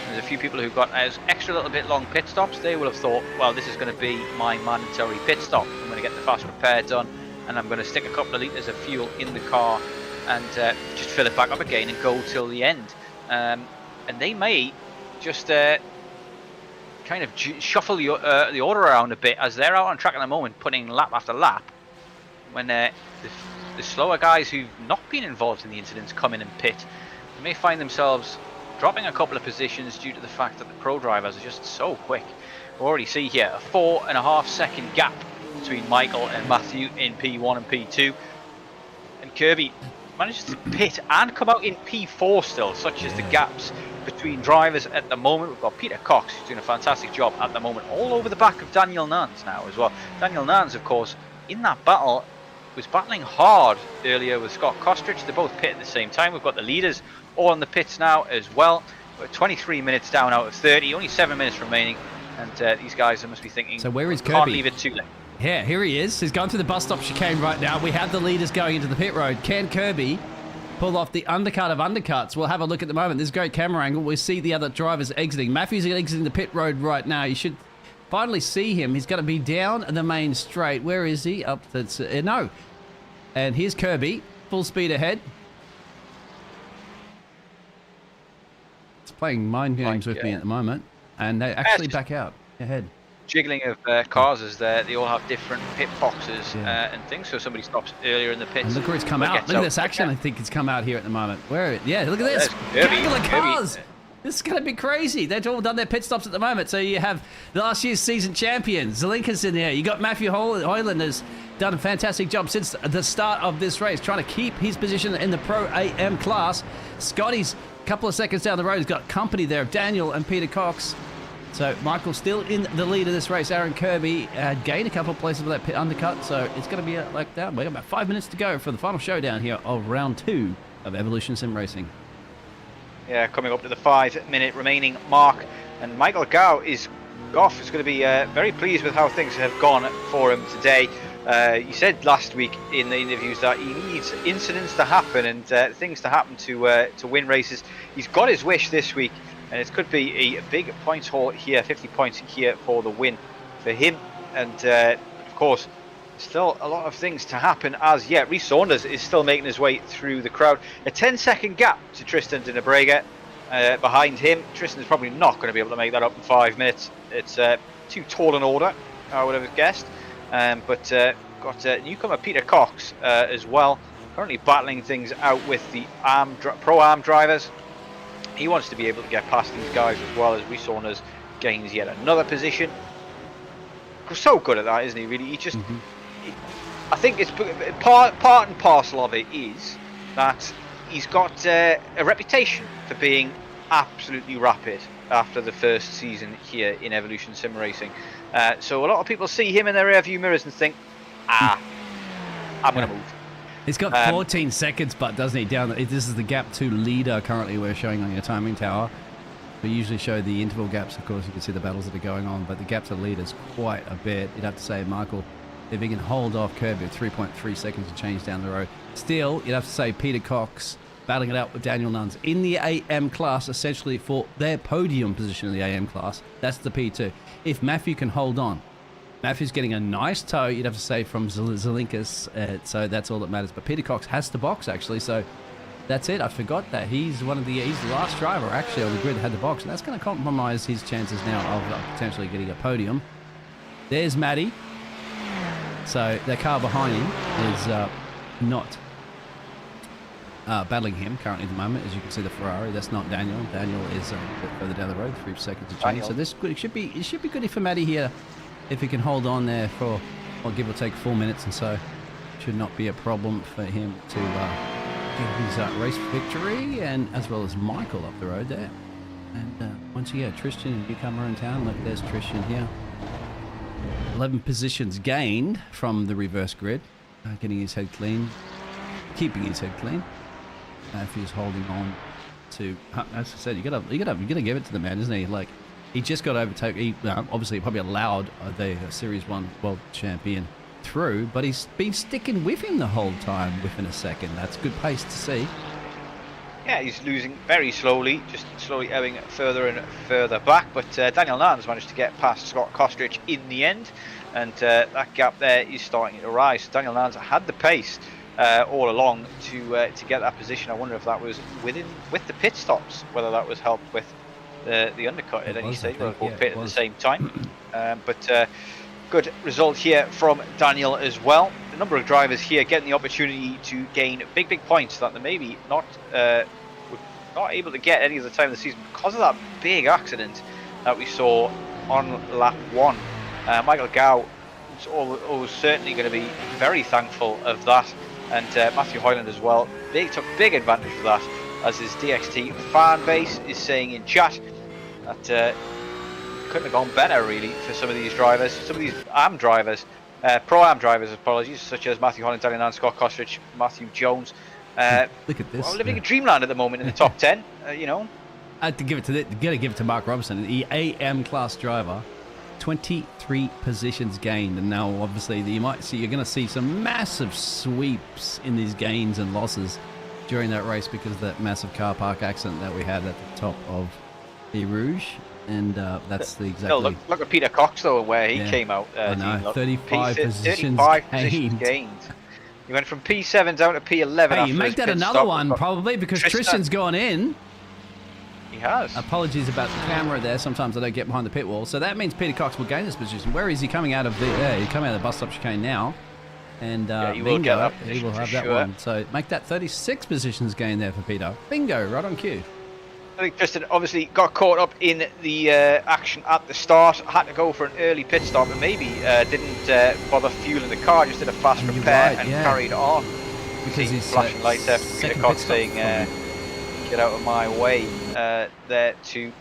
There's a few people who've got an extra little bit long pit stops. They will have thought, well, this is going to be my mandatory pit stop. I'm going to get the fast repair done, and I'm going to stick a couple of litres of fuel in the car and just fill it back up again and go till the end. And they may just kind of shuffle the order around a bit as they're out on track at the moment, putting lap after lap, when the slower guys who've not been involved in the incidents come in and pit. They may find themselves dropping a couple of positions due to the fact that the pro drivers are just so quick. We already see here a 4.5 second gap between Michael and Matthew in P1 and P2, and Kirby manages to pit and come out in P4 still. Such as the gaps between drivers at the moment. We've got Peter Cox, who's doing a fantastic job at the moment, all over the back of Daniel Nans now as well. Daniel Nans, of course, in that battle was battling hard earlier with Scott Kostrich. They both pit at the same time. We've got the leaders all on the pits now as well. We're 23 minutes down out of 30, only 7 minutes remaining, and these guys must be thinking, so where is Kirby? Can't leave it too late. Yeah, here he is. He's going through the bus stop chicane right now. We have the leaders going into the pit road. Can Kirby pull off the undercut of undercuts? We'll have a look at the moment. This is a great camera angle. We see the other drivers exiting. Matthew's exiting the pit road right now. You should finally see him. He's going to be down the main straight. Where is he? Up. That's no. And here's Kirby, full speed ahead. It's playing mind games with me at the moment, and they actually back out ahead. Jiggling of cars as they all have different pit boxes and things. So somebody stops earlier in the pits. And look where it's come out. Look at this action. I think it's come out here at the moment. Where? Yeah, look at this. Gaggle of cars. This is going to be crazy. They've all done their pit stops at the moment. So you have last year's season champion, Zelinka's in there. You got Matthew Hoyland has done a fantastic job since the start of this race, trying to keep his position in the Pro AM class. Scotty's a couple of seconds down the road. He's got company there of Daniel and Peter Cox. So Michael's still in the lead of this race. Aaron Kirby gained a couple of places with that pit undercut. So it's going to be like that. We've got about 5 minutes to go for the final showdown here of round 2 of Evolution Sim Racing. Yeah, coming up to the 5 minute remaining mark, and Michael Goff is going to be very pleased with how things have gone for him today. He said last week in the interviews that he needs incidents to happen and things to happen to win races. He's got his wish this week, and it could be a big points haul here, 50 points here for the win for him. And of course, still a lot of things to happen as yet. Rhys Saunders is still making his way through the crowd. A 10-second gap to Tristan de Nebrega behind him. Tristan's probably not going to be able to make that up in 5 minutes. It's too tall an order, I would have guessed. But got newcomer Peter Cox as well, currently battling things out with the pro-arm drivers. He wants to be able to get past these guys as well, as Rhys Saunders gains yet another position. He's so good at that, isn't he, really? He just... I think it's part and parcel of it is that he's got a reputation for being absolutely rapid after the first season here in Evolution Sim Racing. So a lot of people see him in their rearview mirrors and think, I'm going to move. He's got 14 seconds, but doesn't he? This is the gap 2 leader currently we're showing on your timing tower. We usually show the interval gaps, of course. You can see the battles that are going on, but the gap to lead is quite a bit. You'd have to say, Michael, if he can hold off Kirby at 3.3 seconds to change down the road. Still, you'd have to say Peter Cox battling it out with Daniel Nuns in the AM class, essentially for their podium position in the AM class. That's the P2. If Matthew can hold on, Matthew's getting a nice tow, you'd have to say, from Zelinkas, so that's all that matters. But Peter Cox has to box, actually, so that's it. I forgot that. He's the last driver, actually, on the grid that had the box, and that's going to compromise his chances now of potentially getting a podium. There's Matty. So the car behind him is not battling him currently at the moment. As you can see, the Ferrari, that's not Daniel. Daniel is a bit further down the road, 3 seconds to change. So this should be good for Matty here, if he can hold on there for, or give or take 4 minutes, and so should not be a problem for him to get his race victory, and as well as Michael up the road there. And once again, Tristan, a newcomer in town. Look, there's Tristan here. 11 positions gained from the reverse grid. Getting his head clean, keeping his head clean. If he's holding on to, as I said, you gotta give it to the man, isn't he? Like, he just got overtaken. He obviously probably allowed the Series 1 world champion through, but he's been sticking with him the whole time within a second. That's good pace to see. Yeah, he's losing very slowly, just slowly ebbing further and further back, but Daniel Nans managed to get past Scott Kostrich in the end, and that gap there is starting to rise. So Daniel Nans had the pace all along to get that position. I wonder if that was with the pit stops, whether that was helped with the undercut at any stage, or both pit at the same time. But good result here from Daniel as well. A number of drivers here getting the opportunity to gain big points that they maybe not able to get any of the time of the season because of that big accident that we saw on lap 1. Michael Gow was certainly going to be very thankful of that, and Matthew Hoyland as well. They took big advantage of that, as his DXT fan base is saying in chat that couldn't have gone better really for some of these drivers, some of these AM drivers, Pro-Am drivers, apologies, such as Matthew Hoyland, Daniel Nans, Scott Kostrich, Matthew Jones. Look at this. Well, living in dreamland at the moment in the top 10, you know. I had to give it to Mark Robinson, the AM class driver. 23 positions gained, and now obviously you're going to see some massive sweeps in these gains and losses during that race because of that massive car park accident that we had at the top of the Rouge. And that's the exact. No, look at Peter Cox though, where he came out. I know, 35 positions gained. He went from P7 down to P11. Hey, you make that another one probably because Tristan's gone in. He has. Apologies about the camera there. Sometimes I don't get behind the pit wall. So that means Peter Cox will gain this position. Where is he coming out of the? He's coming out of the bus stop chicane now. And he will get that he will have that one. So make that 36 positions gain there for Peter. Bingo, right on cue. I think Tristan obviously got caught up in the action at the start, had to go for an early pit stop, and maybe didn't bother fueling the car, just did a fast repair and carried on. Because he's flashing lights there, Peter Cox saying, get out of my way, there to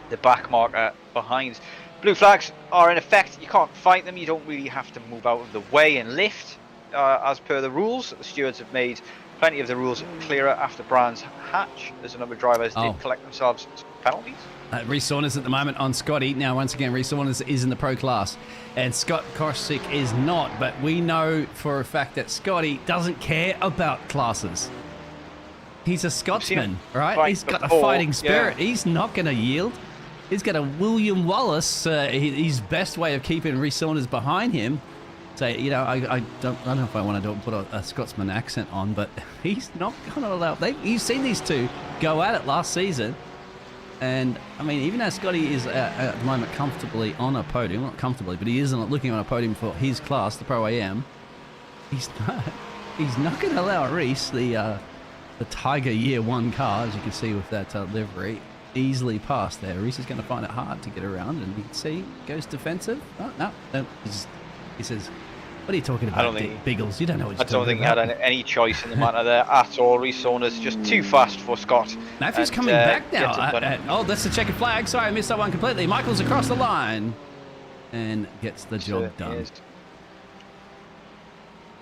the back marker behind. Blue flags are in effect, you can't fight them, you don't really have to move out of the way and lift, as per the rules. The stewards have made plenty of the rules clearer after Brands Hatch, as a number of drivers did collect themselves penalties. Reece Saunders at the moment on Scotty. Now, once again, Reece Saunders is in the pro class, and Scott Kostrich is not. But we know for a fact that Scotty doesn't care about classes. He's a Scotsman, right? He's got a fighting spirit. Yeah. He's not going to yield. He's got a William Wallace, his best way of keeping Reece Saunders behind him. So, you know, I don't know if I want to put a Scotsman accent on, but he's not going to allow. You've seen these two go at it last season, and I mean, even though Scotty is at the moment comfortably on a podium, not comfortably, but he isn't looking on a podium for his class, the Pro AM. He's not going to allow Reece, the Tiger Year 1 car, as you can see with that livery, easily past there. Reece is going to find it hard to get around, and you can see goes defensive. Oh, no, he says, what are you talking about, Biggles? You don't know what you're talking about. I don't think he had any choice in the matter there at all. Reece Saunders just too fast for Scott. Matthew's coming back now. That's a checkered flag. Sorry, I missed that one completely. Michael's across the line and gets the job done.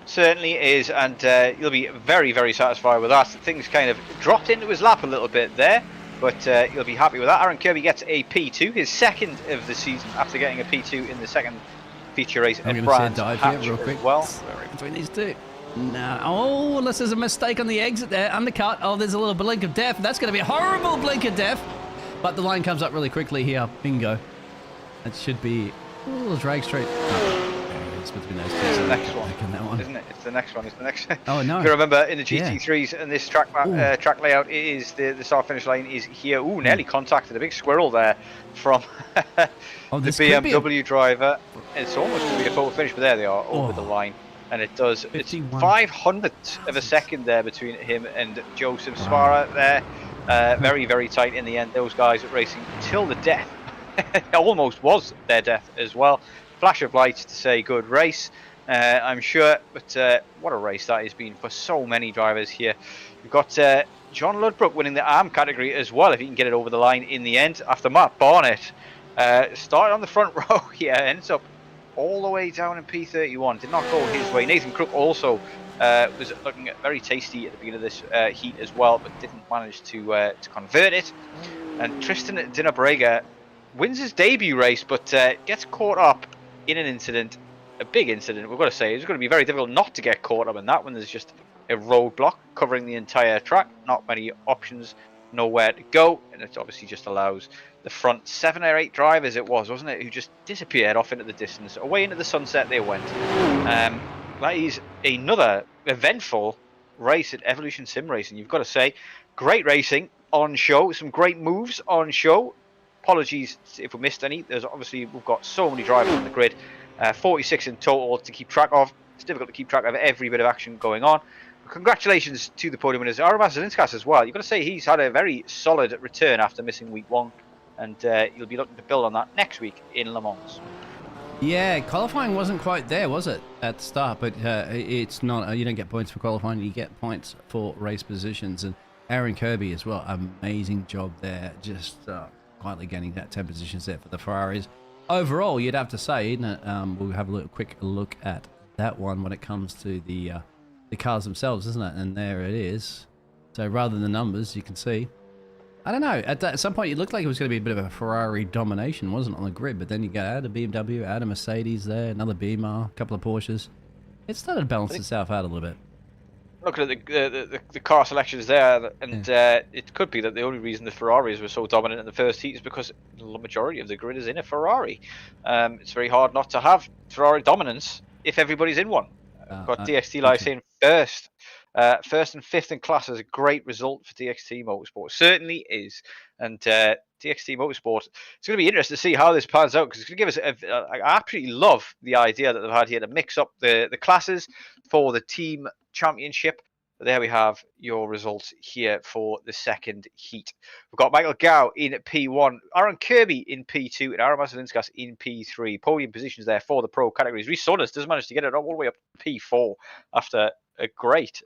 Certainly is, and you'll be very, very satisfied with that. Things kind of dropped into his lap a little bit there, but you'll be happy with that. Aaron Kirby gets a P2, his second of the season, after getting a P2 in the second feature race at Brands Hatch real quick. Well, between these two. No. Oh, unless there's a mistake on the exit there. Undercut. Oh, there's a little blink of death. That's going to be a horrible blink of death. But the line comes up really quickly here. Bingo. That should be a little drag straight. It's the next one, isn't it? It's the next one. It's the next. Oh no! You remember in the GT3s and this track layout is the start-finish line is here. Ooh, nearly contacted a big squirrel there from the BMW driver. It's almost going to be a photo finish, but there they are over the line, and it does. It's 500th of a second there between him and Joseph Svara there. Very, very tight in the end. Those guys are racing till the death. It almost was their death as well. Flash of lights to say good race, I'm sure, but what a race that has been for so many drivers here. We've got John Ludbrook winning the arm category as well, if he can get it over the line in the end, after Matt Barnett started on the front row here, ends up all the way down in P31. Did not go his way. Nathan Crook also was looking very tasty at the beginning of this heat as well, but didn't manage to convert it. And Tristan Dinabrega wins his debut race, but gets caught up in an incident, a big incident. We've got to say it's going to be very difficult not to get caught up in that when there's just a roadblock covering the entire track. Not many options, nowhere to go, and it obviously just allows the front 7 or 8 drivers, wasn't it, who just disappeared off into the distance, away into the sunset they went. That is another eventful race at Evolution Sim Racing. You've got to say, great racing on show, some great moves on show. Apologies if we missed any. We've got so many drivers on the grid, 46 in total to keep track of. It's difficult to keep track of every bit of action going on. Congratulations to the podium winners, Aramas Zelinskas as well. You've got to say he's had a very solid return after missing week 1, and you'll be looking to build on that next week in Le Mans. Yeah, qualifying wasn't quite there, was it, at the start? But it's not. You don't get points for qualifying. You get points for race positions. And Aaron Kirby as well, amazing job there. Just quietly getting that 10 positions there for the Ferraris. Overall, you'd have to say, isn't it? We'll have a quick look at that one when it comes to the cars themselves, isn't it? And there it is. So rather than the numbers, you can see. I don't know. At some point, it looked like it was going to be a bit of a Ferrari domination, wasn't it, on the grid? But then you got a BMW, add a Mercedes there, another Beamer, a couple of Porsches. It started to balance itself out a little bit. Looking at the car selections there, and it could be that the only reason the Ferraris were so dominant in the first heat is because the majority of the grid is in a Ferrari. It's very hard not to have Ferrari dominance if everybody's in one. Got DXT Live saying first and fifth in class is a great result for DXT Motorsport. Certainly is. And DXT Motorsport, it's going to be interesting to see how this pans out, because it's going to give us I absolutely love the idea that they've had here to mix up the classes for the team championship. But there we have your results here for the second heat. We've got Michael Gow in P1, Aaron Kirby in P2, and Aaron Masalinskas in P3. Podium positions there for the pro categories. Rhys Saunders does manage to get it all the way up to P4 after a great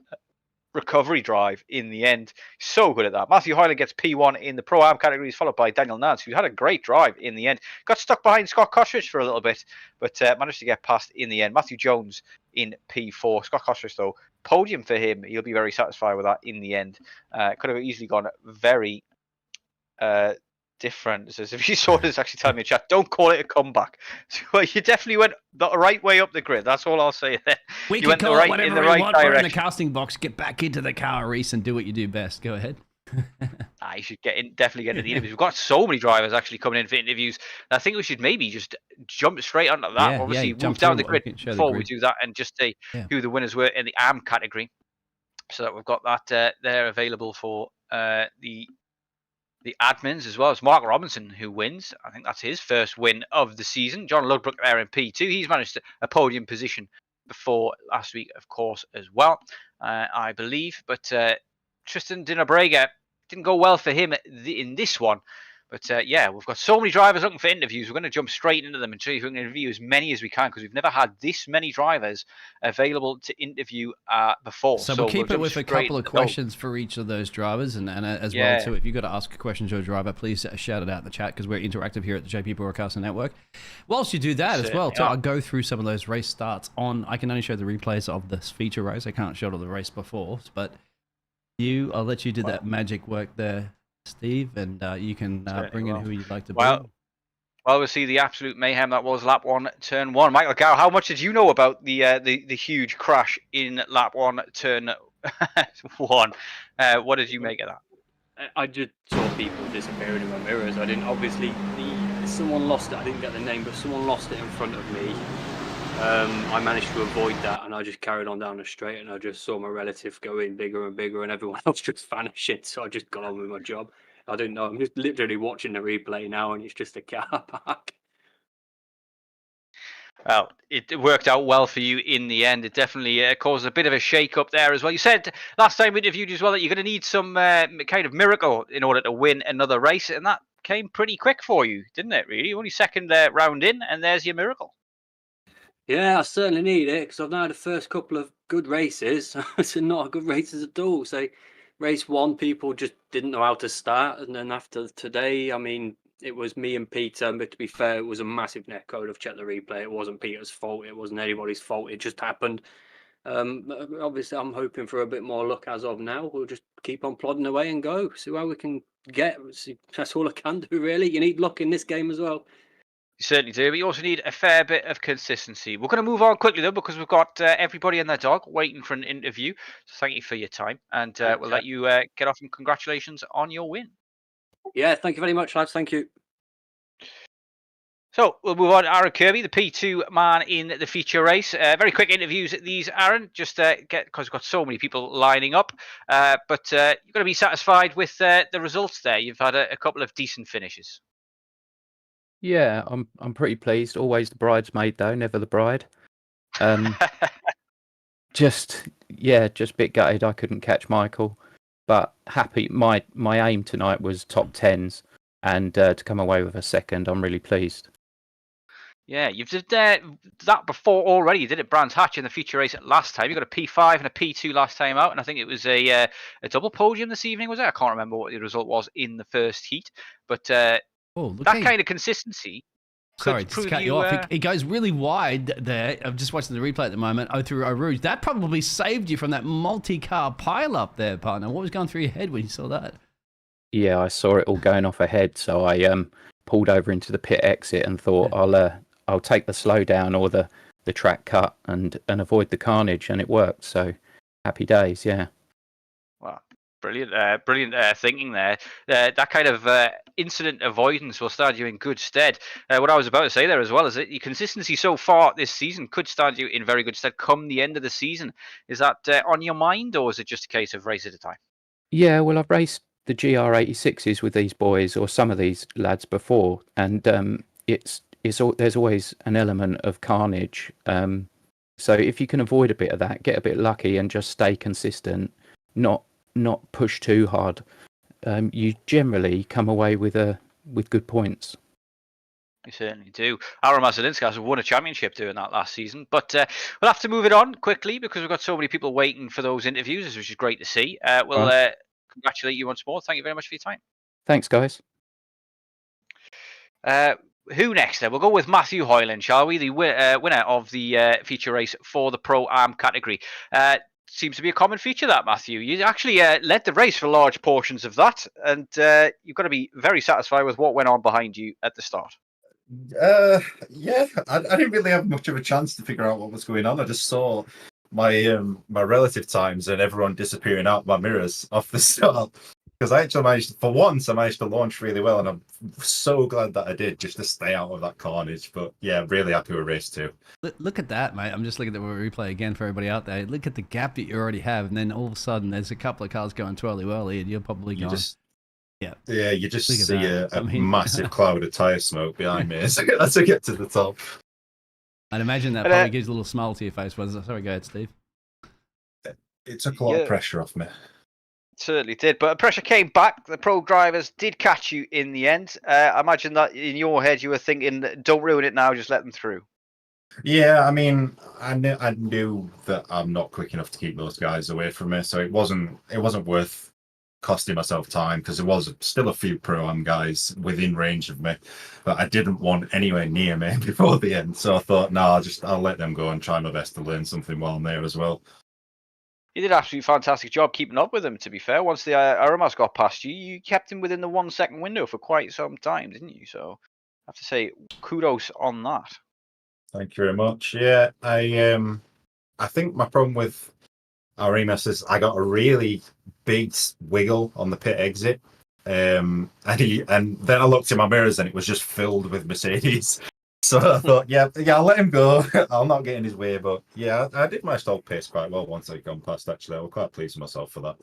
recovery drive in the end. So good at that. Matthew Hoyland gets P1 in the Pro-Am categories, followed by Daniel Nance, who had a great drive in the end. Got stuck behind Scott Koshrich for a little bit, but managed to get past in the end. Matthew Jones in P4. Scott Koshrich, though, podium for him. He'll be very satisfied with that in the end. Could have easily gone very different. So if you saw this, actually tell me in chat, don't call it a comeback. So you definitely went the right way up the grid. That's all I'll say there. We can call it whatever we want. We're in the casting box. Get back into the car, Reese, and do what you do best. Go ahead. You should definitely get into the interviews. We've got so many drivers actually coming in for interviews. And I think we should maybe just jump straight onto that. Obviously, move down the grid before we do that, and just say who the winners were in the AM category, so that we've got that there available for the admins as well. As Mark Robinson, who wins. I think that's his first win of the season. John Ludbrook there in P2. He's managed a podium position before last week, of course, as well, I believe. But Tristan Dinabrega didn't go well for him in this one. But yeah, we've got so many drivers looking for interviews. We're going to jump straight into them and see if we can interview as many as we can, because we've never had this many drivers available to interview before. So we'll keep it with a couple of questions for each of those drivers, and as well too. If you've got to ask a question to a driver, please shout it out in the chat, because we're interactive here at the JP Broadcasting Network. Whilst you do that as well, too, I'll go through some of those race starts on. I can only show the replays of this feature race. I can't show the race before, but I'll let you do that magic work there, Steve, and you can bring in who you'd like to bring. Well, we'll see the absolute mayhem that was lap 1, turn 1. Michael Gow, how much did you know about the huge crash in lap 1, turn 1? What did you make of that? I just saw people disappearing in my mirrors. I didn't, obviously, someone lost it. I didn't get the name, but someone lost it in front of me. I managed to avoid that, and I just carried on down the straight, and I just saw my relative going bigger and bigger, and everyone else just vanishing. So I just got on with my job. I didn't know. I'm just literally watching the replay now, and it's just a car park. Well, it worked out well for you in the end. It definitely caused a bit of a shake-up there as well. You said last time we interviewed you as well that you're going to need some kind of miracle in order to win another race, and that came pretty quick for you, didn't it, really? Only second round in, and there's your miracle. Yeah, I certainly need it, because I've now had the first couple of good races. It's not good races at all. So race 1, people just didn't know how to start. And then after today, I mean, it was me and Peter. But to be fair, it was a massive net code. I've checked the replay. It wasn't Peter's fault. It wasn't anybody's fault. It just happened. Obviously, I'm hoping for a bit more luck as of now. We'll just keep on plodding away and go. See where we can get. See, that's all I can do, really. You need luck in this game as well. You certainly do, but you also need a fair bit of consistency. We're going to move on quickly, though, because we've got everybody and their dog waiting for an interview. So thank you for your time, and we'll let you get off, and congratulations on your win. Yeah, thank you very much, lads. Thank you. So we'll move on to Aaron Kirby, the P2 man in the feature race. Very quick interviews these, Aaron, just because we've got so many people lining up. But you're going to be satisfied with the results there. You've had a couple of decent finishes. Yeah, I'm pretty pleased. Always the bridesmaid though, never the bride. Just a bit gutted I couldn't catch Michael, but happy. My aim tonight was top 10s, and to come away with a second, I'm really pleased. Yeah, you've did that before already. You did it Brands Hatch in the feature race last time. You got a P5 and a P2 last time out, and I think it was a double podium this evening, was it? I can't remember what the result was in the first heat, but that kind of consistency. Sorry, just cut you off. He goes really wide there. I'm just watching the replay at the moment. Through Eau Rouge. That probably saved you from that multi-car pile-up there, partner. What was going through your head when you saw that? Yeah, I saw it all going off ahead, so I pulled over into the pit exit and thought I'll take the slowdown or the track cut and avoid the carnage, and it worked. So happy days, yeah. Wow, brilliant thinking there. That kind of incident avoidance will stand you in good stead. What I was about to say there as well is that your consistency so far this season could stand you in very good stead come the end of the season. Is that on your mind, or is it just a case of race at a time? Yeah, well, I've raced the GR86s with these boys or some of these lads before, and there's always an element of carnage. So if you can avoid a bit of that, get a bit lucky, and just stay consistent, not push too hard, you generally come away with good points. You certainly do. Aaron Mazalinskas won a championship doing that last season, but we'll have to move it on quickly because we've got so many people waiting for those interviews, which is great to see. We'll congratulate you once more. Thank you very much for your time. Thanks, guys. Who next then? We'll go with Matthew Hoyland, shall we? The winner of the feature race for the Pro-Am category. Seems to be a common feature, that, Matthew. You actually led the race for large portions of that, and you've got to be very satisfied with what went on behind you at the start. Yeah, I didn't really have much of a chance to figure out what was going on. I just saw my relative times and everyone disappearing out my mirrors off the start. Because I actually managed to launch really well, and I'm so glad that I did, just to stay out of that carnage. But yeah, really happy with race 2. Look at that, mate. I'm just looking at the replay again for everybody out there. Look at the gap that you already have, and then all of a sudden there's a couple of cars going twirly-whirly, and you're probably going... Yeah, you just see a massive cloud of tyre smoke behind me as I get to the top. I'd imagine that probably gives a little smile to your face. Sorry, go ahead, Steve. It took a lot of pressure off me. Certainly did, but pressure came back. The pro drivers did catch you in the end. I imagine that in your head you were thinking, don't ruin it now, just let them through. Yeah, I mean, I knew that I'm not quick enough to keep those guys away from me, so it wasn't worth costing myself time, because there was still a few Pro-Am guys within range of me, but I didn't want anywhere near me before the end. So I thought, no, I'll let them go and try my best to learn something while I'm there as well. You did an absolutely fantastic job keeping up with him, to be fair. Once the Aramas got past you, you kept him within the 1 second window for quite some time, didn't you? So I have to say, kudos on that. Thank you very much. Yeah, I think my problem with Aramas is I got a really big wiggle on the pit exit. And then I looked in my mirrors and it was just filled with Mercedes. So I thought, yeah, I'll let him go. I'll not get in his way. But yeah, I did manage to hold pace quite well once I'd gone past, actually. I was quite pleased with myself for that.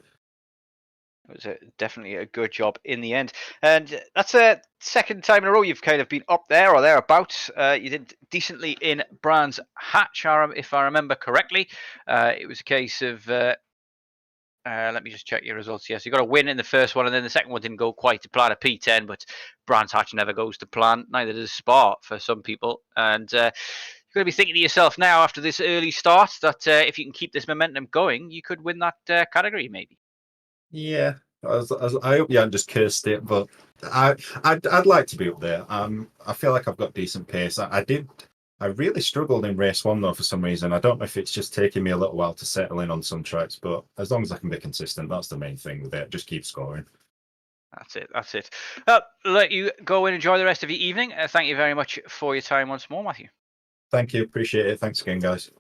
It was definitely a good job in the end. And that's a second time in a row you've kind of been up there or thereabouts. You did decently in Brands Hatch, if I remember correctly. It was a case of... let me just check your results. Yes, you got a win in the first one, and then the second one didn't go quite to plan, a P10, but Brands Hatch never goes to plan. Neither does Spa for some people. And you're going to be thinking to yourself now, after this early start, that if you can keep this momentum going, you could win that category, maybe. Yeah, I hope you haven't just cursed it, but I'd like to be up there. I feel like I've got decent pace. I really struggled in race one though for some reason. I don't know if it's just taking me a little while to settle in on some tracks, but as long as I can be consistent, that's the main thing with it. Just keep scoring. That's it. That's it. Let you go and enjoy the rest of your evening. Thank you very much for your time once more, Matthew. Thank you. Appreciate it. Thanks again, guys.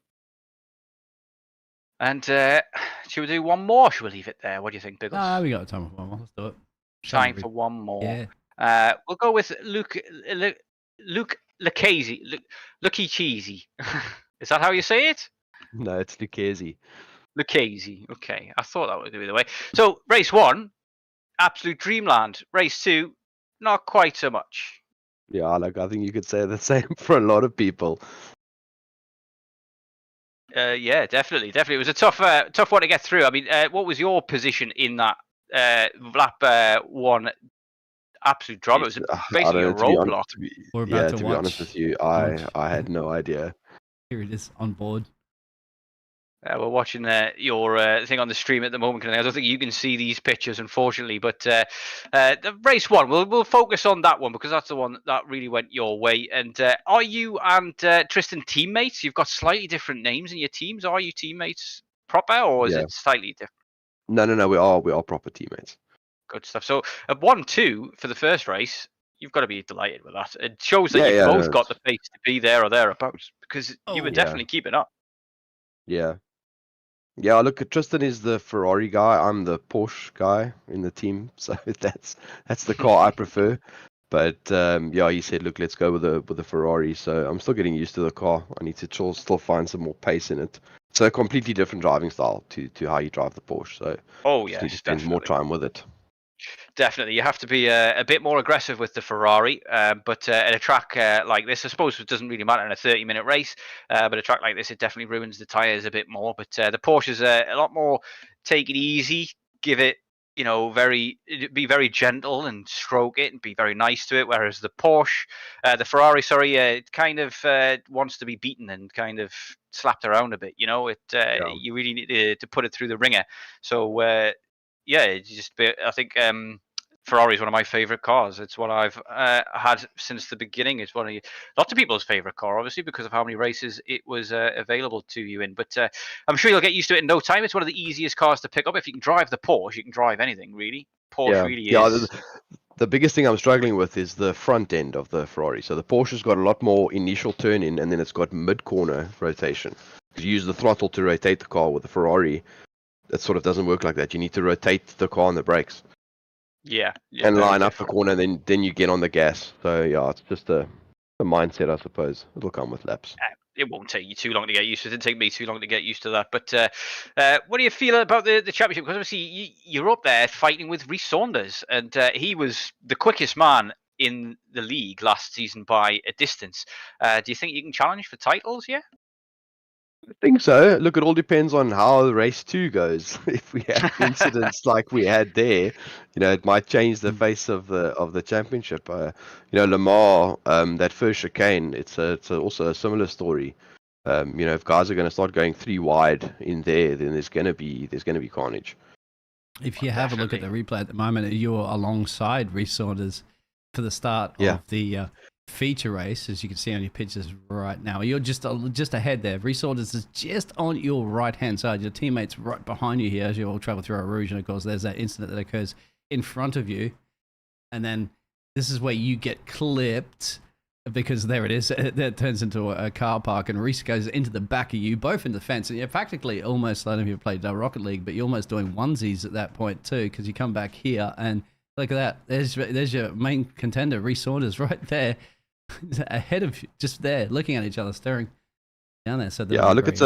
And should we do one more? Should we leave it there? What do you think, Biggles? We got time for one more. Let's do it. Time for one more. Yeah. We'll go with Luke Lucchese. Lucchese. Is that how you say it? No, it's Lucchese. Lucchese. Okay, I thought that would be the way. So race 1, absolute dreamland. Race 2, not quite so much. Yeah, like I think you could say the same for a lot of people. Yeah, definitely. It was a tough one to get through. I mean, what was your position in that lap 1 absolute drama? It was basically a roadblock. To be honest with you, I had no idea. Here it is on board. We're watching your thing on the stream at the moment. I don't think you can see these pictures, unfortunately. But the race 1, we'll focus on that one because that's the one that really went your way. And are you and Tristan teammates? You've got slightly different names in your teams. Are you teammates proper, or is it slightly different? No. We are proper teammates. Good stuff. So at 1-2 for the first race, you've got to be delighted with that. It shows that you've both got the pace to be there or thereabouts because you were definitely keeping up. Yeah. Yeah, look, Tristan is the Ferrari guy. I'm the Porsche guy in the team, so that's the car I prefer. But he said, look, let's go with the Ferrari. So I'm still getting used to the car. I need to still find some more pace in it. So a completely different driving style to how you drive the Porsche. So need to spend more time with it. Definitely, you have to be a bit more aggressive with the Ferrari, but at a track like this, I suppose it doesn't really matter in a 30-minute race, but a track like this, it definitely ruins the tyres a bit more. But the Porsche is a lot more take it easy, give it, be very gentle and stroke it and be very nice to it, whereas the Ferrari, it kind of wants to be beaten and kind of slapped around a bit, you really need to put it through the ringer. So, I think Ferrari is one of my favorite cars. It's what I've had since the beginning. It's one of lots of people's favorite car, obviously, because of how many races it was available to you in. But I'm sure you'll get used to it in no time. It's one of the easiest cars to pick up. If you can drive the Porsche, you can drive anything, really. Porsche really is. The biggest thing I'm struggling with is the front end of the Ferrari. So the Porsche's got a lot more initial turn in, and then it's got mid-corner rotation. You use the throttle to rotate the car. With the Ferrari, it sort of doesn't work like that. You need to rotate the car on the brakes. Yeah, and line up the corner, then you get on the gas. So it's just a mindset, I suppose. It'll come with laps. It won't take you too long to get used to. It didn't take me too long to get used to that. But what do you feel about the championship? Because obviously you're up there fighting with Rhys Saunders, and he was the quickest man in the league last season by a distance. Do you think you can challenge for titles? Yeah. I think so. Look, it all depends on how race 2 goes. If we have incidents like we had there, it might change the face of the championship. Le Mans, that first chicane, it's also a similar story. If guys are going to start going 3 wide in there, then there's going to be carnage. If you have a look at the replay at the moment, you're alongside Rhys Saunders for the start of the feature race, as you can see on your pictures right now. You're just ahead there. Rhys Saunders is just on your right hand side. Your teammates right behind you here as you all travel through Eau Rouge, and of course there's that incident that occurs in front of you, and then this is where you get clipped because there it is. That turns into a car park, and Rhys goes into the back of you, both in the fence, and you're practically almost, I don't know if you've played Rocket League, but you're almost doing onesies at that point too, because you come back here and look at that. There's your main contender, Rhys Saunders, right there. Ahead of you, just there, looking at each other, staring down there. So look, it's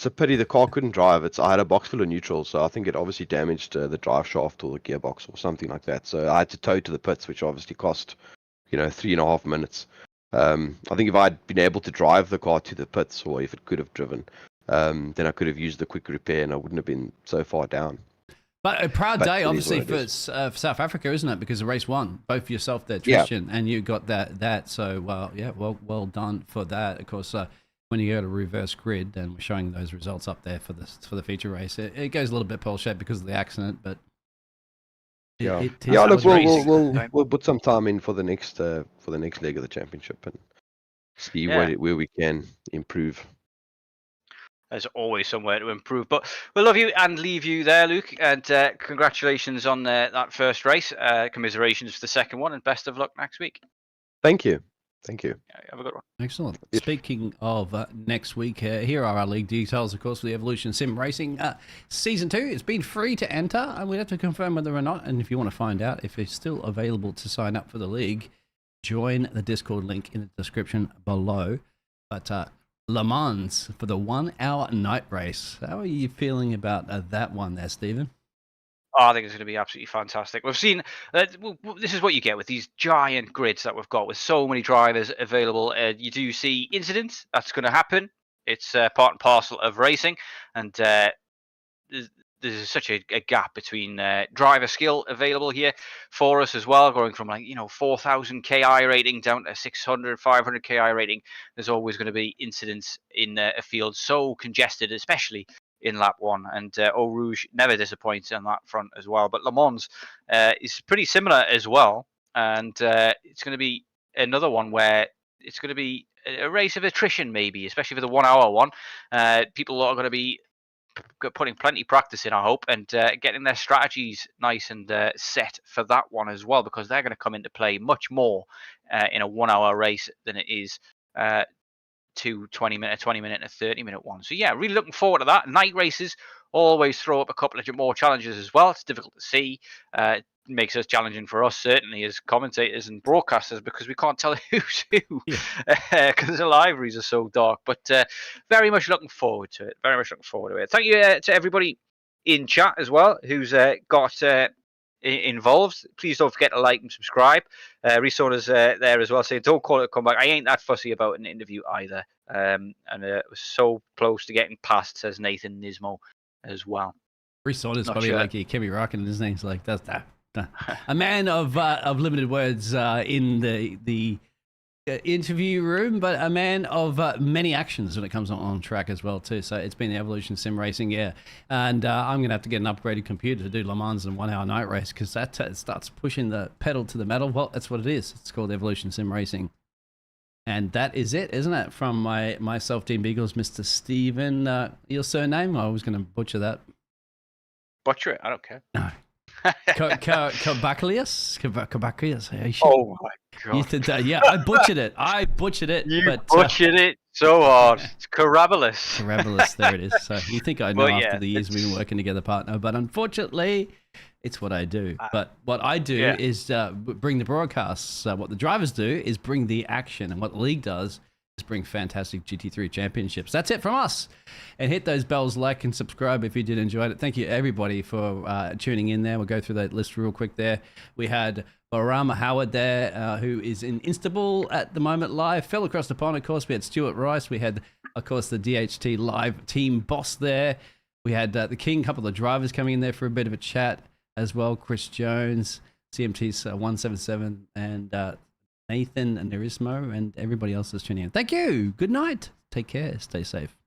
a pity the car couldn't drive. I had a box full of neutrals, so I think it obviously damaged the drive shaft or the gearbox or something like that. So I had to tow to the pits, which obviously cost 3.5 minutes. I think if I'd been able to drive the car to the pits, or if it could have driven, then I could have used the quick repair and I wouldn't have been so far down. But a proud day, obviously, for South Africa, isn't it? Because the race won. Both yourself there, Tristan, and you got that. So, well done for that. Of course, when you go to reverse grid, and we're showing those results up there for the feature race, it goes a little bit pearl-shaped because of the accident, but Yeah, It is yeah. Look, racing we'll put some time in for the next leg of the championship and see Yeah. where we can improve. There's always somewhere to improve. But we'll love you and leave you there, Luke. And congratulations on that first race. Commiserations for the second one, and best of luck next week. Thank you. Thank you. Have a good one. Excellent. Speaking of next week, here are our league details, of course, for the Evolution Sim Racing Season 2. It's been free to enter, and we have to confirm whether or not, and if you want to find out if it's still available to sign up for the league, join the Discord link in the description below. But Le Mans for the 1 hour night race. How are you feeling about that one there, Stephen? Oh, I think it's going to be absolutely fantastic. We've seen this is what you get with these giant grids that we've got with so many drivers available. You do see incidents. That's going to happen. It's part and parcel of racing, and there's such a gap between driver skill available here for us as well, going from 4,000 Ki rating down to 600, 500 Ki rating. There's always going to be incidents in a field so congested, especially in lap 1, and Eau Rouge never disappoints on that front as well. But Le Mans is pretty similar as well, and it's going to be another one where it's going to be a race of attrition, maybe, especially for the 1 hour one. People are going to be putting plenty of practice in, I hope, and getting their strategies nice and set for that one as well, because they're going to come into play much more in a 1 hour race than it is 20-minute, and a 30-minute one. So yeah, really looking forward to that. Night races always throw up a couple of more challenges as well. It's difficult to see. It makes us challenging for us, certainly, as commentators and broadcasters, because we can't tell who's who, because the libraries are so dark. But very much looking forward to it. Very much looking forward to it. Thank you to everybody in chat as well who's got involved. Please don't forget to like and subscribe. Resona's there as well, saying don't call it a comeback. I ain't that fussy about an interview either. And it was so close to getting past, says Nathan Nismo as well. Resona's probably like Kemi Raikkonen, isn't he? He's like, that's that. A man of limited words in the interview room, but a man of many actions when it comes on track as well too. So it's been the Evolution Sim Racing, and I'm gonna have to get an upgraded computer to do Le Mans and 1 hour night race, because that starts pushing the pedal to the metal. Well, that's what it is. It's called Evolution Sim Racing, and that is it, isn't it? From myself, Team Biggles, Mr. Stephen, your surname? I was gonna butcher that. Butcher it? I don't care. No. Karabelas? Oh my god! Yeah, I butchered it. You butchered it so hard. It's Karabelas. Karabelas, there it is. So you think I know after the years we've been working together, partner, but unfortunately, it's what I do. But what I do is bring the broadcasts. What the drivers do is bring the action, and what the league does is bring fantastic GT3 championships. That's it from us. And hit those bells, like and subscribe if you did enjoy it. Thank you everybody for tuning in there. We'll go through that list real quick there. We had Barama Howard there, who is in Istanbul at the moment live. Fell across the pond, of course. We had Stuart Rice. We had, of course, the DHT live team boss there. We had the King, a couple of drivers coming in there for a bit of a chat as well. Chris Jones, CMT's 177, and Nathan and Nerismo, and everybody else is tuning in. Thank you. Good night. Take care. Stay safe.